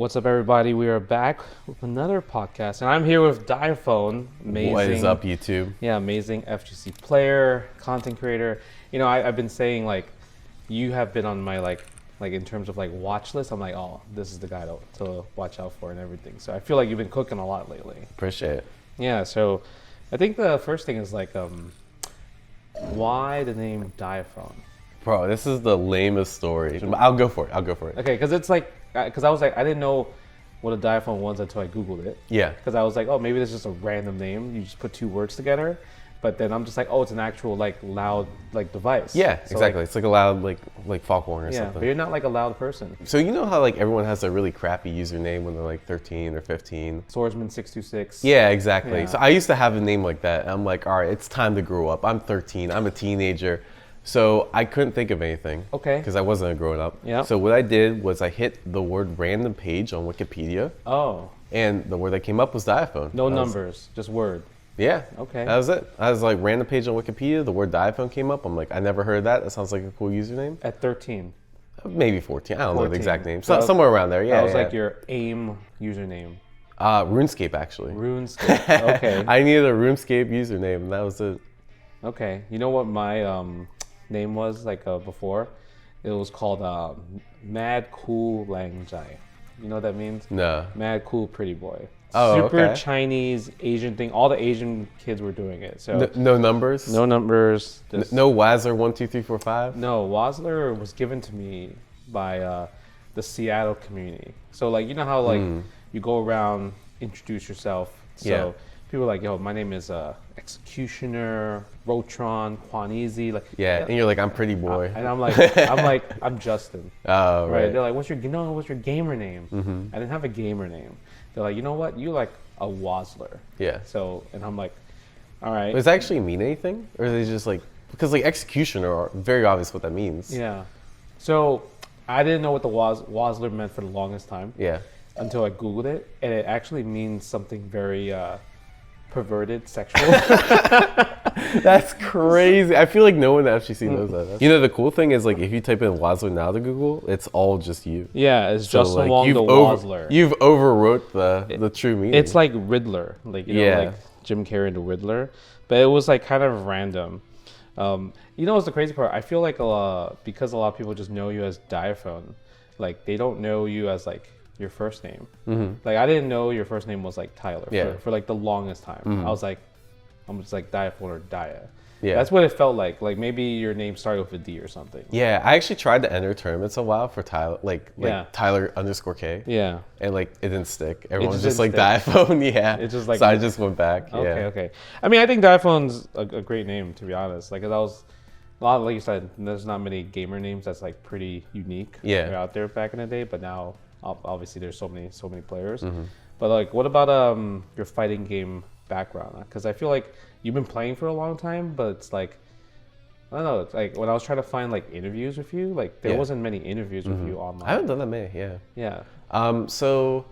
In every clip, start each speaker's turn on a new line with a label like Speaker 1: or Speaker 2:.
Speaker 1: what's up, everybody? We are back with another podcast, and I'm here with Diaphone. Amazing.
Speaker 2: What is up, YouTube?
Speaker 1: Yeah, amazing FGC player, content creator. You know, I've been saying like, you have been on my like in terms of like watch list. I'm like, oh, this is the guy to watch out for and everything. So I feel like you've been cooking a lot lately.
Speaker 2: Appreciate it.
Speaker 1: Yeah. So I think the first thing is like, why the name Diaphone?
Speaker 2: Bro, this is the lamest story. I'll go for it.
Speaker 1: Okay, because it's like, because I was like, I didn't know what a diaphone was until I Googled it.
Speaker 2: Yeah.
Speaker 1: Because I was like, oh, maybe this is just a random name. You just put two words together. But then I'm just like, oh, it's an actual like loud like device.
Speaker 2: Yeah,
Speaker 1: So,
Speaker 2: exactly.
Speaker 1: Like,
Speaker 2: it's like a loud like foghorn or
Speaker 1: yeah,
Speaker 2: something.
Speaker 1: but you're not like a loud person.
Speaker 2: So you know how like everyone has a really crappy username when they're like 13 or 15?
Speaker 1: Swordsman626.
Speaker 2: Yeah, exactly.
Speaker 1: Yeah.
Speaker 2: So I used to have a name like that. I'm like, all right, it's time to grow up. I'm 13. I'm a teenager. So I couldn't think of anything.
Speaker 1: Okay.
Speaker 2: Because I wasn't a grown up.
Speaker 1: Yeah.
Speaker 2: So what I did was I hit the word random page on Wikipedia.
Speaker 1: Oh.
Speaker 2: And the word that came up was diaphone.
Speaker 1: No numbers, just word.
Speaker 2: Yeah.
Speaker 1: Okay.
Speaker 2: That was it. I was like, random page on Wikipedia, the word diaphone came up. I'm like, I never heard that. That sounds like a cool username.
Speaker 1: At 13.
Speaker 2: Maybe 14. I don't know
Speaker 1: 14.
Speaker 2: the exact name.
Speaker 1: So
Speaker 2: Somewhere around there. Yeah.
Speaker 1: That was
Speaker 2: yeah.
Speaker 1: like your AIM username.
Speaker 2: RuneScape, actually.
Speaker 1: RuneScape. Okay.
Speaker 2: I needed a RuneScape username, and that was it.
Speaker 1: Okay. You know what my name was like before? It was called Mad Cool Lang Jai. You know what that means?
Speaker 2: No.
Speaker 1: Mad Cool Pretty Boy.
Speaker 2: Oh,
Speaker 1: Super
Speaker 2: okay.
Speaker 1: Chinese Asian thing. All the Asian kids were doing it. So
Speaker 2: No numbers?
Speaker 1: no numbers. Just,
Speaker 2: No Wazzer 1, 2, 3, 4, 5?
Speaker 1: No, Wazler was given to me by the Seattle community. So like, you know how like you go around, introduce yourself. So
Speaker 2: Yeah.
Speaker 1: people are like, yo, my name is Executioner, Rotron, Quaneasy. Like,
Speaker 2: Yeah, and you're like, I'm pretty boy.
Speaker 1: and I'm like, I'm Justin.
Speaker 2: Oh,
Speaker 1: Right.
Speaker 2: right.
Speaker 1: They're like, what's your gamer name? I didn't have a gamer name. They're like, you know what? You're like a Wazler.
Speaker 2: Yeah.
Speaker 1: So, and I'm like, all right.
Speaker 2: Does that actually mean anything? Or is it just like, because like executioner are very obvious what that means.
Speaker 1: Yeah. So I didn't know what the Wazler meant for the longest time.
Speaker 2: Yeah.
Speaker 1: Until I Googled it, and it actually means something very perverted, sexual.
Speaker 2: That's crazy. I feel like no one at FGC knows that. You know, the cool thing is like if you type in Wazler now to Google, it's all just you.
Speaker 1: Yeah, it's
Speaker 2: So,
Speaker 1: Justin
Speaker 2: like,
Speaker 1: Wong the Wazler.
Speaker 2: You've overwrote the true meaning.
Speaker 1: It's like Riddler, like you know,
Speaker 2: Yeah.
Speaker 1: like Jim Carrey the Riddler, but it was like kind of random. You know what's the crazy part? I feel like because a lot of people just know you as Diaphone, like they don't know you as like your first name. Like I didn't know your first name was like Tyler for like the longest time. I was like, I'm just like Diaphone or Dia.
Speaker 2: Yeah.
Speaker 1: That's what it felt like. Like maybe your name started with a D or something.
Speaker 2: Yeah, I actually tried to enter tournaments a while for Tyler, like
Speaker 1: Yeah.
Speaker 2: Tyler_K.
Speaker 1: Yeah.
Speaker 2: And like it didn't stick. Everyone was
Speaker 1: just
Speaker 2: just like
Speaker 1: didn't
Speaker 2: Diaphone, yeah.
Speaker 1: It's just like-
Speaker 2: so I just went back.
Speaker 1: Okay,
Speaker 2: yeah.
Speaker 1: okay. I mean, I think Diaphone's a great name, to be honest. Like, 'cause that was a lot, like you said, there's not many gamer names that's like pretty unique.
Speaker 2: Yeah.
Speaker 1: They're out there back in the day, but now obviously there's so many players.
Speaker 2: Mm-hmm.
Speaker 1: But like, what about your fighting game background? Because I feel like you've been playing for a long time, but it's like, I don't know. It's like when I was trying to find like interviews with you, like there
Speaker 2: Yeah.
Speaker 1: wasn't many interviews with you online.
Speaker 2: I haven't done that many, yeah.
Speaker 1: Yeah.
Speaker 2: So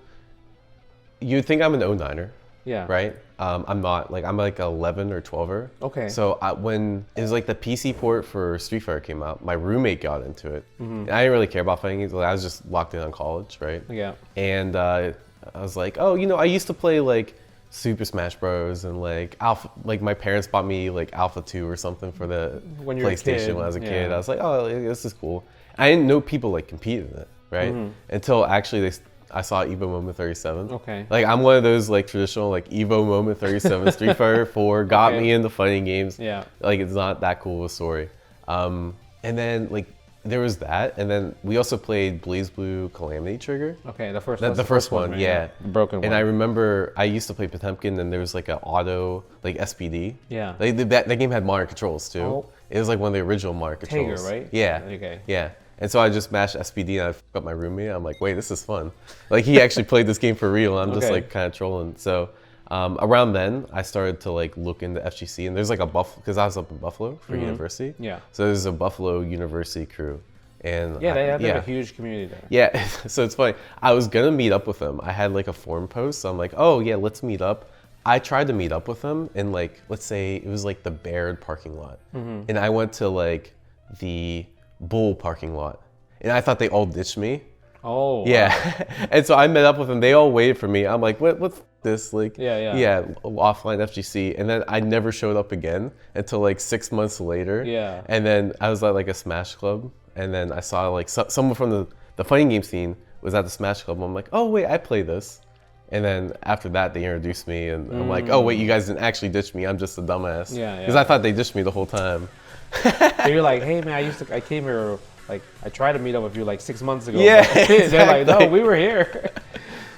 Speaker 2: you'd think I'm an 09er,
Speaker 1: Yeah.
Speaker 2: right? I'm not. Like I'm like 11 or 12er.
Speaker 1: Okay.
Speaker 2: So when it was like the PC port for Street Fighter came out, my roommate got into it.
Speaker 1: Mm-hmm.
Speaker 2: And I didn't really care about fighting games. Like, I was just locked in on college, right?
Speaker 1: Yeah.
Speaker 2: And I was like, oh, you know, I used to play like Super Smash Bros. And like Alpha. Like my parents bought me like Alpha 2 or something for the
Speaker 1: When you were a
Speaker 2: PlayStation
Speaker 1: kid,
Speaker 2: when I was a kid.
Speaker 1: yeah.
Speaker 2: I was like, oh, this is cool. I didn't know people like competed in it, right? Until actually I saw Evo Moment 37.
Speaker 1: Okay.
Speaker 2: Like I'm one of those like traditional like Evo Moment 37 Street Fighter 4 got
Speaker 1: Okay.
Speaker 2: me into fighting games.
Speaker 1: Yeah.
Speaker 2: Like it's not that cool of a story. And then like there was that, and then we also played Blaze Blue Calamity Trigger.
Speaker 1: Okay. The first.
Speaker 2: The
Speaker 1: that's the
Speaker 2: first one,
Speaker 1: right?
Speaker 2: yeah.
Speaker 1: The broken one.
Speaker 2: And I remember I used to play Potemkin, and there was like an auto like SPD.
Speaker 1: Yeah.
Speaker 2: Like that game had modern controls too.
Speaker 1: Oh.
Speaker 2: It was like one of the original modern
Speaker 1: Tager,
Speaker 2: controls.
Speaker 1: right?
Speaker 2: Yeah.
Speaker 1: Okay.
Speaker 2: Yeah. And so I just mashed SPD and I fucked up my roommate. I'm like, wait, this is fun. Like he actually played this game for real. I'm just
Speaker 1: Okay.
Speaker 2: like kind of trolling. So around then I started to like look into FGC, and there's like a Buffalo, because I was up in Buffalo for university.
Speaker 1: Yeah.
Speaker 2: So there's a Buffalo University crew. And
Speaker 1: Yeah, they have
Speaker 2: yeah.
Speaker 1: a huge community there.
Speaker 2: Yeah, so it's funny. I was gonna meet up with them. I had like a forum post. So I'm like, oh yeah, let's meet up. I tried to meet up with them in like, let's say it was like the Baird parking lot. And I went to like the Bull parking lot. And I thought they all ditched me.
Speaker 1: Oh, wow.
Speaker 2: Yeah. And so I met up with them. They all waited for me. I'm like, what's this? Like,
Speaker 1: Yeah.
Speaker 2: offline FGC. And then I never showed up again until like 6 months later.
Speaker 1: Yeah.
Speaker 2: And then I was at like a Smash Club. And then I saw like someone from the fighting game scene was at the Smash Club. I'm like, oh, wait, I play this. And then after that, they introduced me. And I'm like, oh, wait, you guys didn't actually ditch me. I'm just a dumbass.
Speaker 1: Yeah.
Speaker 2: Because I thought they ditched me the whole time.
Speaker 1: So you're like, hey, man, I came here, like, I tried to meet up with you like 6 months ago.
Speaker 2: Yeah,
Speaker 1: Exactly. They're like, no, we were here.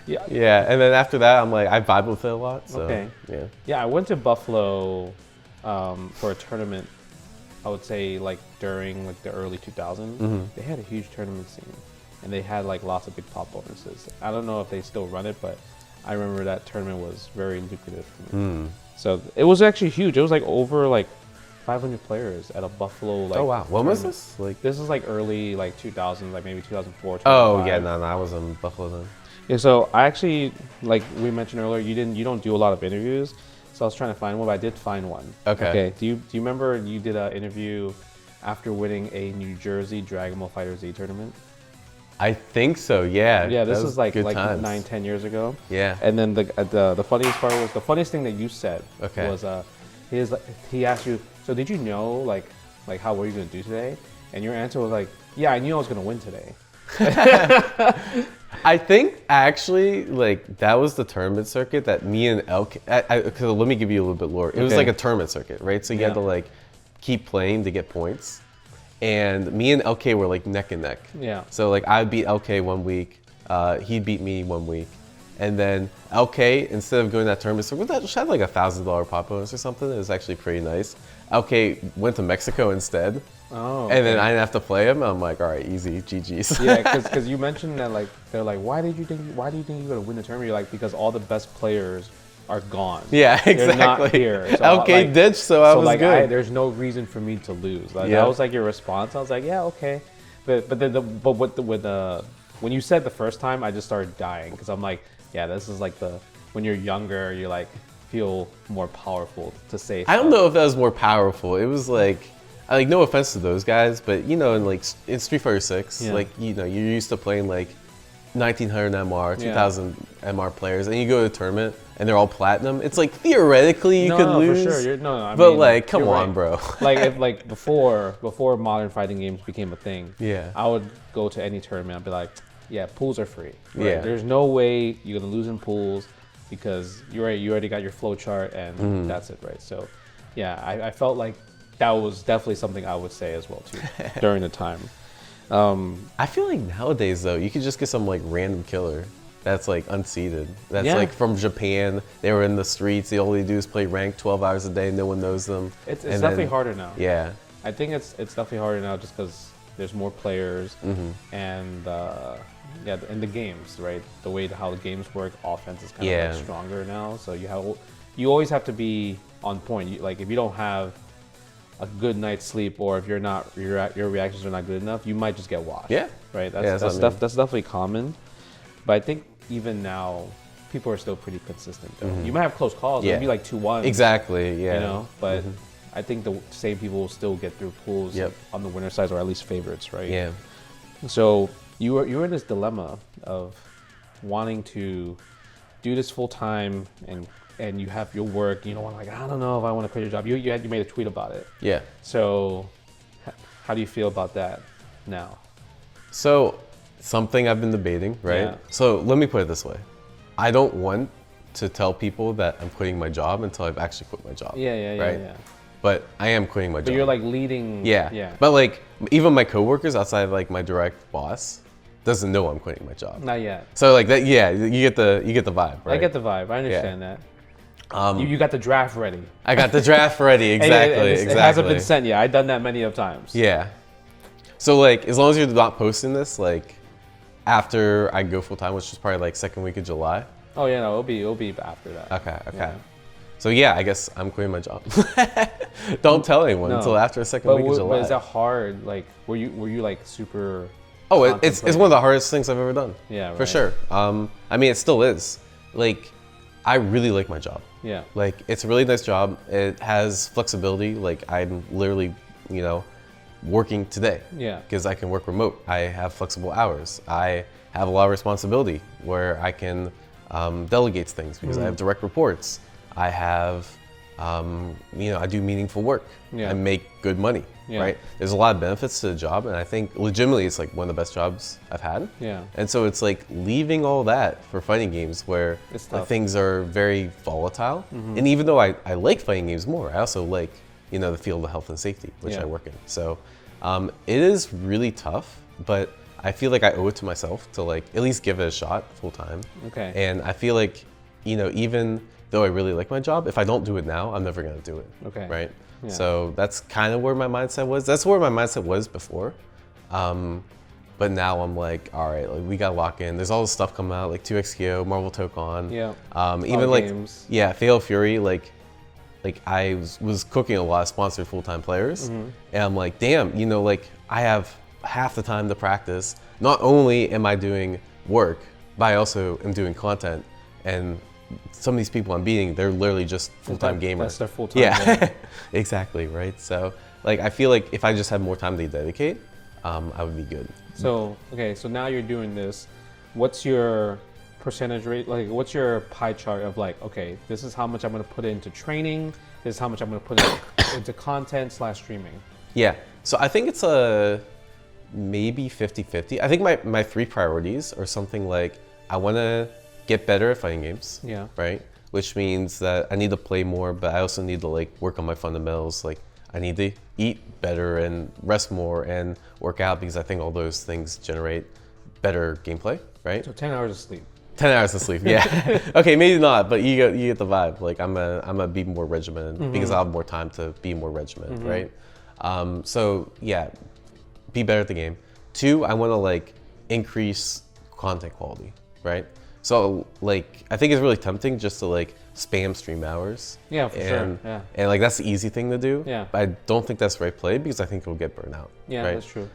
Speaker 1: Yeah.
Speaker 2: Yeah, and then after that, I'm like, I vibe with it a lot. So,
Speaker 1: Okay.
Speaker 2: Yeah.
Speaker 1: Yeah, I went to Buffalo for a tournament. I would say like during like the early 2000s. They had a huge tournament scene, and they had like lots of big pop bonuses. I don't know if they still run it, but I remember that tournament was very lucrative for me. So it was actually huge. It was like over like 500 players at a Buffalo. Like,
Speaker 2: Oh wow, when was this? Like,
Speaker 1: this is like early like 2000s, like maybe 2004.
Speaker 2: oh
Speaker 1: 2005.
Speaker 2: yeah, no, I was in Buffalo then.
Speaker 1: Yeah, so I actually, like we mentioned earlier, you don't do a lot of interviews. So I was trying to find one, but I did find one.
Speaker 2: Okay.
Speaker 1: Do you remember you did an interview after winning a New Jersey Dragon Ball Fighter Z tournament?
Speaker 2: I think so. Yeah.
Speaker 1: Yeah, this
Speaker 2: That
Speaker 1: is like
Speaker 2: good times.
Speaker 1: 9-10 years ago.
Speaker 2: Yeah.
Speaker 1: And then the funniest part was the funniest thing that you said
Speaker 2: Okay.
Speaker 1: was he asked you, so did you know like how were you gonna do today? And your answer was like, yeah, I knew I was gonna win today.
Speaker 2: I think actually like that was the tournament circuit that me and LK. Cause let me give you a little bit lore. It was
Speaker 1: Okay.
Speaker 2: like a tournament circuit, right? So you had to like keep playing to get points, and me and LK were like neck and neck.
Speaker 1: Yeah.
Speaker 2: So like I beat LK 1 week, he beat me 1 week, and then LK instead of going to that tournament circuit, which had like $1,000 pop bonus or something, it was actually pretty nice. LK went to Mexico instead.
Speaker 1: Oh.
Speaker 2: And then I didn't have to play him. I'm like, all right, easy, GG's.
Speaker 1: Yeah, because you mentioned that like they're like, why do you think you're gonna win the tournament? You're like, because all the best players are gone.
Speaker 2: Yeah, exactly.
Speaker 1: They're not here. So,
Speaker 2: LK
Speaker 1: like,
Speaker 2: ditched, so I was
Speaker 1: like,
Speaker 2: good.
Speaker 1: there's no reason for me to lose. Like,
Speaker 2: Yeah.
Speaker 1: That was like your response. I was like, yeah, okay. But when you said the first time, I just started dying because I'm like, yeah, this is like when you're younger, you like feel more powerful to say.
Speaker 2: I don't know if that was more powerful. It was like no offense to those guys, but you know, in Street Fighter 6,
Speaker 1: Yeah.
Speaker 2: like you know, you're used to playing like 1900 MR, 2000 MR players, and you go to a tournament and they're all platinum. It's like theoretically you could lose.
Speaker 1: for sure. I
Speaker 2: but
Speaker 1: mean,
Speaker 2: like, come
Speaker 1: you're
Speaker 2: on,
Speaker 1: right.
Speaker 2: bro.
Speaker 1: Like if like before modern fighting games became a thing,
Speaker 2: Yeah.
Speaker 1: I would go to any tournament. I'd be like, yeah, pools are free. Right?
Speaker 2: Yeah.
Speaker 1: There's no way you're gonna lose in pools because you already got your flow chart and that's it, right? So, yeah, I felt like that was definitely something I would say as well too during the time.
Speaker 2: I feel like nowadays though, you could just get some like random killer that's like unseeded. That's
Speaker 1: Yeah.
Speaker 2: like from Japan. They were in the streets. The all they do is play ranked 12 hours a day. No one knows them.
Speaker 1: It's
Speaker 2: And
Speaker 1: definitely
Speaker 2: then-
Speaker 1: harder now.
Speaker 2: Yeah.
Speaker 1: I think it's definitely harder now just because there's more players and in the games, right? The way how the games work, offense is kind of
Speaker 2: Yeah.
Speaker 1: like stronger now. So you always have to be on point. Like if you don't have a good night's sleep, or if your reactions are not good enough, you might just get washed.
Speaker 2: Yeah.
Speaker 1: Right.
Speaker 2: Yeah,
Speaker 1: That's
Speaker 2: what I mean.
Speaker 1: that's definitely common. But I think even now, people are still pretty consistent. Though you might have close calls.
Speaker 2: Yeah.
Speaker 1: It'd be like 2-1.
Speaker 2: Exactly. Yeah.
Speaker 1: You know, but I think the same people will still get through pools
Speaker 2: Yep.
Speaker 1: on the winner side, or at least favorites, right?
Speaker 2: Yeah.
Speaker 1: So you were in this dilemma of wanting to do this full time, and you have your work. You know, like I don't know if I want to quit your job. You made a tweet about it.
Speaker 2: Yeah.
Speaker 1: So how do you feel about that now?
Speaker 2: So something I've been debating, right?
Speaker 1: Yeah.
Speaker 2: So let me put it this way. I don't want to tell people that I'm quitting my job until I've actually quit my job.
Speaker 1: Yeah.
Speaker 2: Right? But I am quitting my job.
Speaker 1: But you're like leading.
Speaker 2: Yeah. But like even my coworkers outside like my direct boss doesn't know I'm quitting my job.
Speaker 1: Not yet.
Speaker 2: So like that, yeah, you get the vibe, right?
Speaker 1: I get the vibe. I understand that. You got the draft ready.
Speaker 2: I got the draft ready,
Speaker 1: And
Speaker 2: exactly,
Speaker 1: it hasn't been sent yet. I've done that many of times.
Speaker 2: Yeah. So like as long as you're not posting this like after I go full time, which is probably like second week of July.
Speaker 1: Oh yeah, no, it'll be after that.
Speaker 2: Okay.
Speaker 1: Yeah.
Speaker 2: So yeah, I guess I'm quitting my job. Don't tell anyone
Speaker 1: No.
Speaker 2: until after the second week of July.
Speaker 1: But is that hard? Like, were you like super?
Speaker 2: Oh, it's
Speaker 1: contemplating?
Speaker 2: one of the hardest things I've ever done.
Speaker 1: Yeah,
Speaker 2: for
Speaker 1: right.
Speaker 2: sure. I mean, it still is. Like, I really like my job.
Speaker 1: Yeah.
Speaker 2: Like, it's a really nice job. It has flexibility. Like, I'm literally, working today.
Speaker 1: Yeah.
Speaker 2: Because I can work remote. I have flexible hours. I have a lot of responsibility, where I can delegate things because I have direct reports. I have, I do meaningful work.
Speaker 1: Yeah.
Speaker 2: I make good money, right? There's a lot of benefits to the job, and I think legitimately it's like one of the best jobs I've had.
Speaker 1: Yeah.
Speaker 2: And so it's like leaving all that for fighting games where like, things are very volatile. And even though I like fighting games more, I also like, the field of health and safety, which I work in. So it is really tough, but I feel like I owe it to myself to like at least give it a shot full time.
Speaker 1: Okay.
Speaker 2: And I feel like, even though I really like my job, if I don't do it now, I'm never gonna do it.
Speaker 1: Okay.
Speaker 2: Right?
Speaker 1: Yeah.
Speaker 2: So that's kind of where my mindset was. That's where my mindset was before. But now I'm like, all right, like we gotta lock in. There's all this stuff coming out, like 2XKO, Marvel Tokon.
Speaker 1: Yeah.
Speaker 2: Even like,
Speaker 1: games.
Speaker 2: Fatal Fury, like I was cooking a lot of sponsored full-time players. And I'm like, damn, like I have half the time to practice. Not only am I doing work, but I also am doing content. And some of these people I'm beating, they're literally just full-time gamers.
Speaker 1: That's their full-time.
Speaker 2: Yeah, exactly, right? So like, I feel like if I just had more time to dedicate, I would be good.
Speaker 1: So, okay, so now you're doing this. What's your percentage rate? Like, what's your pie chart of like, okay, this is how much I'm going to put into training. This is how much I'm going to put into content / streaming.
Speaker 2: Yeah, so I think it's maybe 50-50. I think my 3 priorities are something like, I want to get better at fighting games.
Speaker 1: Yeah.
Speaker 2: Right? Which means that I need to play more, but I also need to like work on my fundamentals. Like I need to eat better and rest more and work out, because I think all those things generate better gameplay, right?
Speaker 1: So 10 hours of sleep.
Speaker 2: 10 hours of sleep, yeah. Okay, maybe not, but you get the vibe. Like I'm gonna be more regimented because I'll have more time to be more regimented, right? So yeah, be better at the game. 2, I want to like increase content quality, right? So like I think it's really tempting just to like spam stream hours.
Speaker 1: Yeah, for sure. Yeah.
Speaker 2: And like that's the easy thing to do.
Speaker 1: Yeah.
Speaker 2: But I don't think that's the right play, because I think it'll get burnt out.
Speaker 1: Yeah,
Speaker 2: right?
Speaker 1: that's true.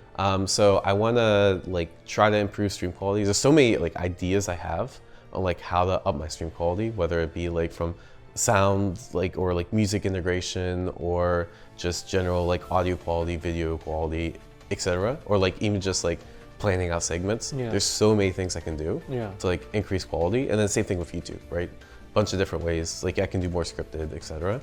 Speaker 2: So I want to like try to improve stream quality. There's so many like ideas I have on like how to up my stream quality, whether it be like from sound like or like music integration, or just general like audio quality, video quality, etc. Or like even just like planning out segments.
Speaker 1: Yeah.
Speaker 2: There's so many things I can do to like increase quality. And then same thing with YouTube, right? Bunch of different ways. Like I can do more scripted, etc.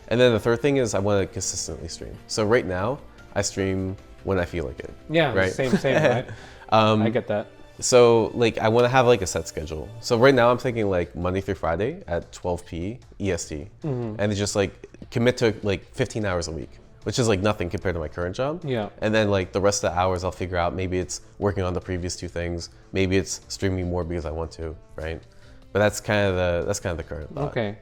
Speaker 2: And then the third thing is I want to consistently stream. So right now I stream when I feel like it.
Speaker 1: Yeah,
Speaker 2: right?
Speaker 1: same, right? I get that.
Speaker 2: So like I want to have like a set schedule. So right now I'm thinking like Monday through Friday at 12 p. EST, and it's just like commit to like 15 hours a week, which is like nothing compared to my current job.
Speaker 1: Yeah.
Speaker 2: And then like the rest of the hours I'll figure out, maybe it's working on the previous 2 things, maybe it's streaming more because I want to, right? But that's kind of the current thought.
Speaker 1: Okay.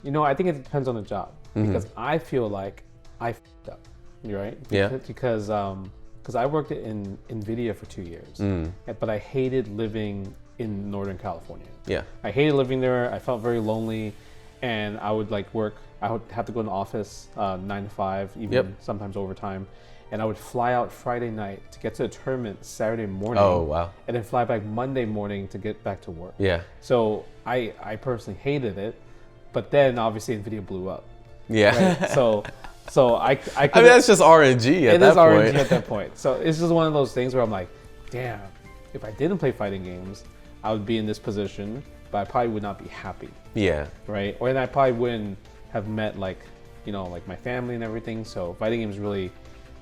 Speaker 1: I think it depends on the job, because I feel like I f***ed up, right?
Speaker 2: Yeah.
Speaker 1: Because I worked in NVIDIA for 2 years, but I hated living in Northern California.
Speaker 2: Yeah.
Speaker 1: I hated living there. I felt very lonely, and I would like work. I would have to go in the office 9 to 5, even sometimes overtime. And I would fly out Friday night to get to the tournament Saturday morning.
Speaker 2: Oh, wow.
Speaker 1: And then fly back Monday morning to get back to work.
Speaker 2: Yeah.
Speaker 1: So I personally hated it, but then obviously NVIDIA blew up.
Speaker 2: Yeah.
Speaker 1: Right? So I
Speaker 2: I mean, that's just RNG at that point.
Speaker 1: It is RNG at that point. So it's just one of those things where I'm like, damn, if I didn't play fighting games, I would be in this position, but I probably would not be happy.
Speaker 2: Yeah.
Speaker 1: Right? Or then I probably wouldn't have met like my family and everything. So fighting games really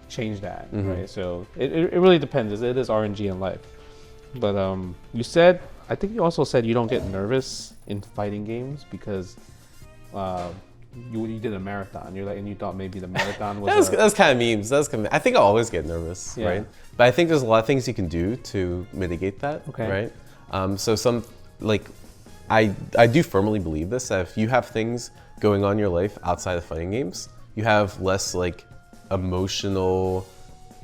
Speaker 1: changed that, right? So it really depends. It is RNG in life. But I think you also said you don't get nervous in fighting games because you did a marathon. And you thought maybe the marathon was.
Speaker 2: That's kind of memes. I think I always get nervous, right? But I think there's a lot of things you can do to mitigate that, right? So some like I do firmly believe this, that if you have things going on in your life outside of fighting games, you have less like emotional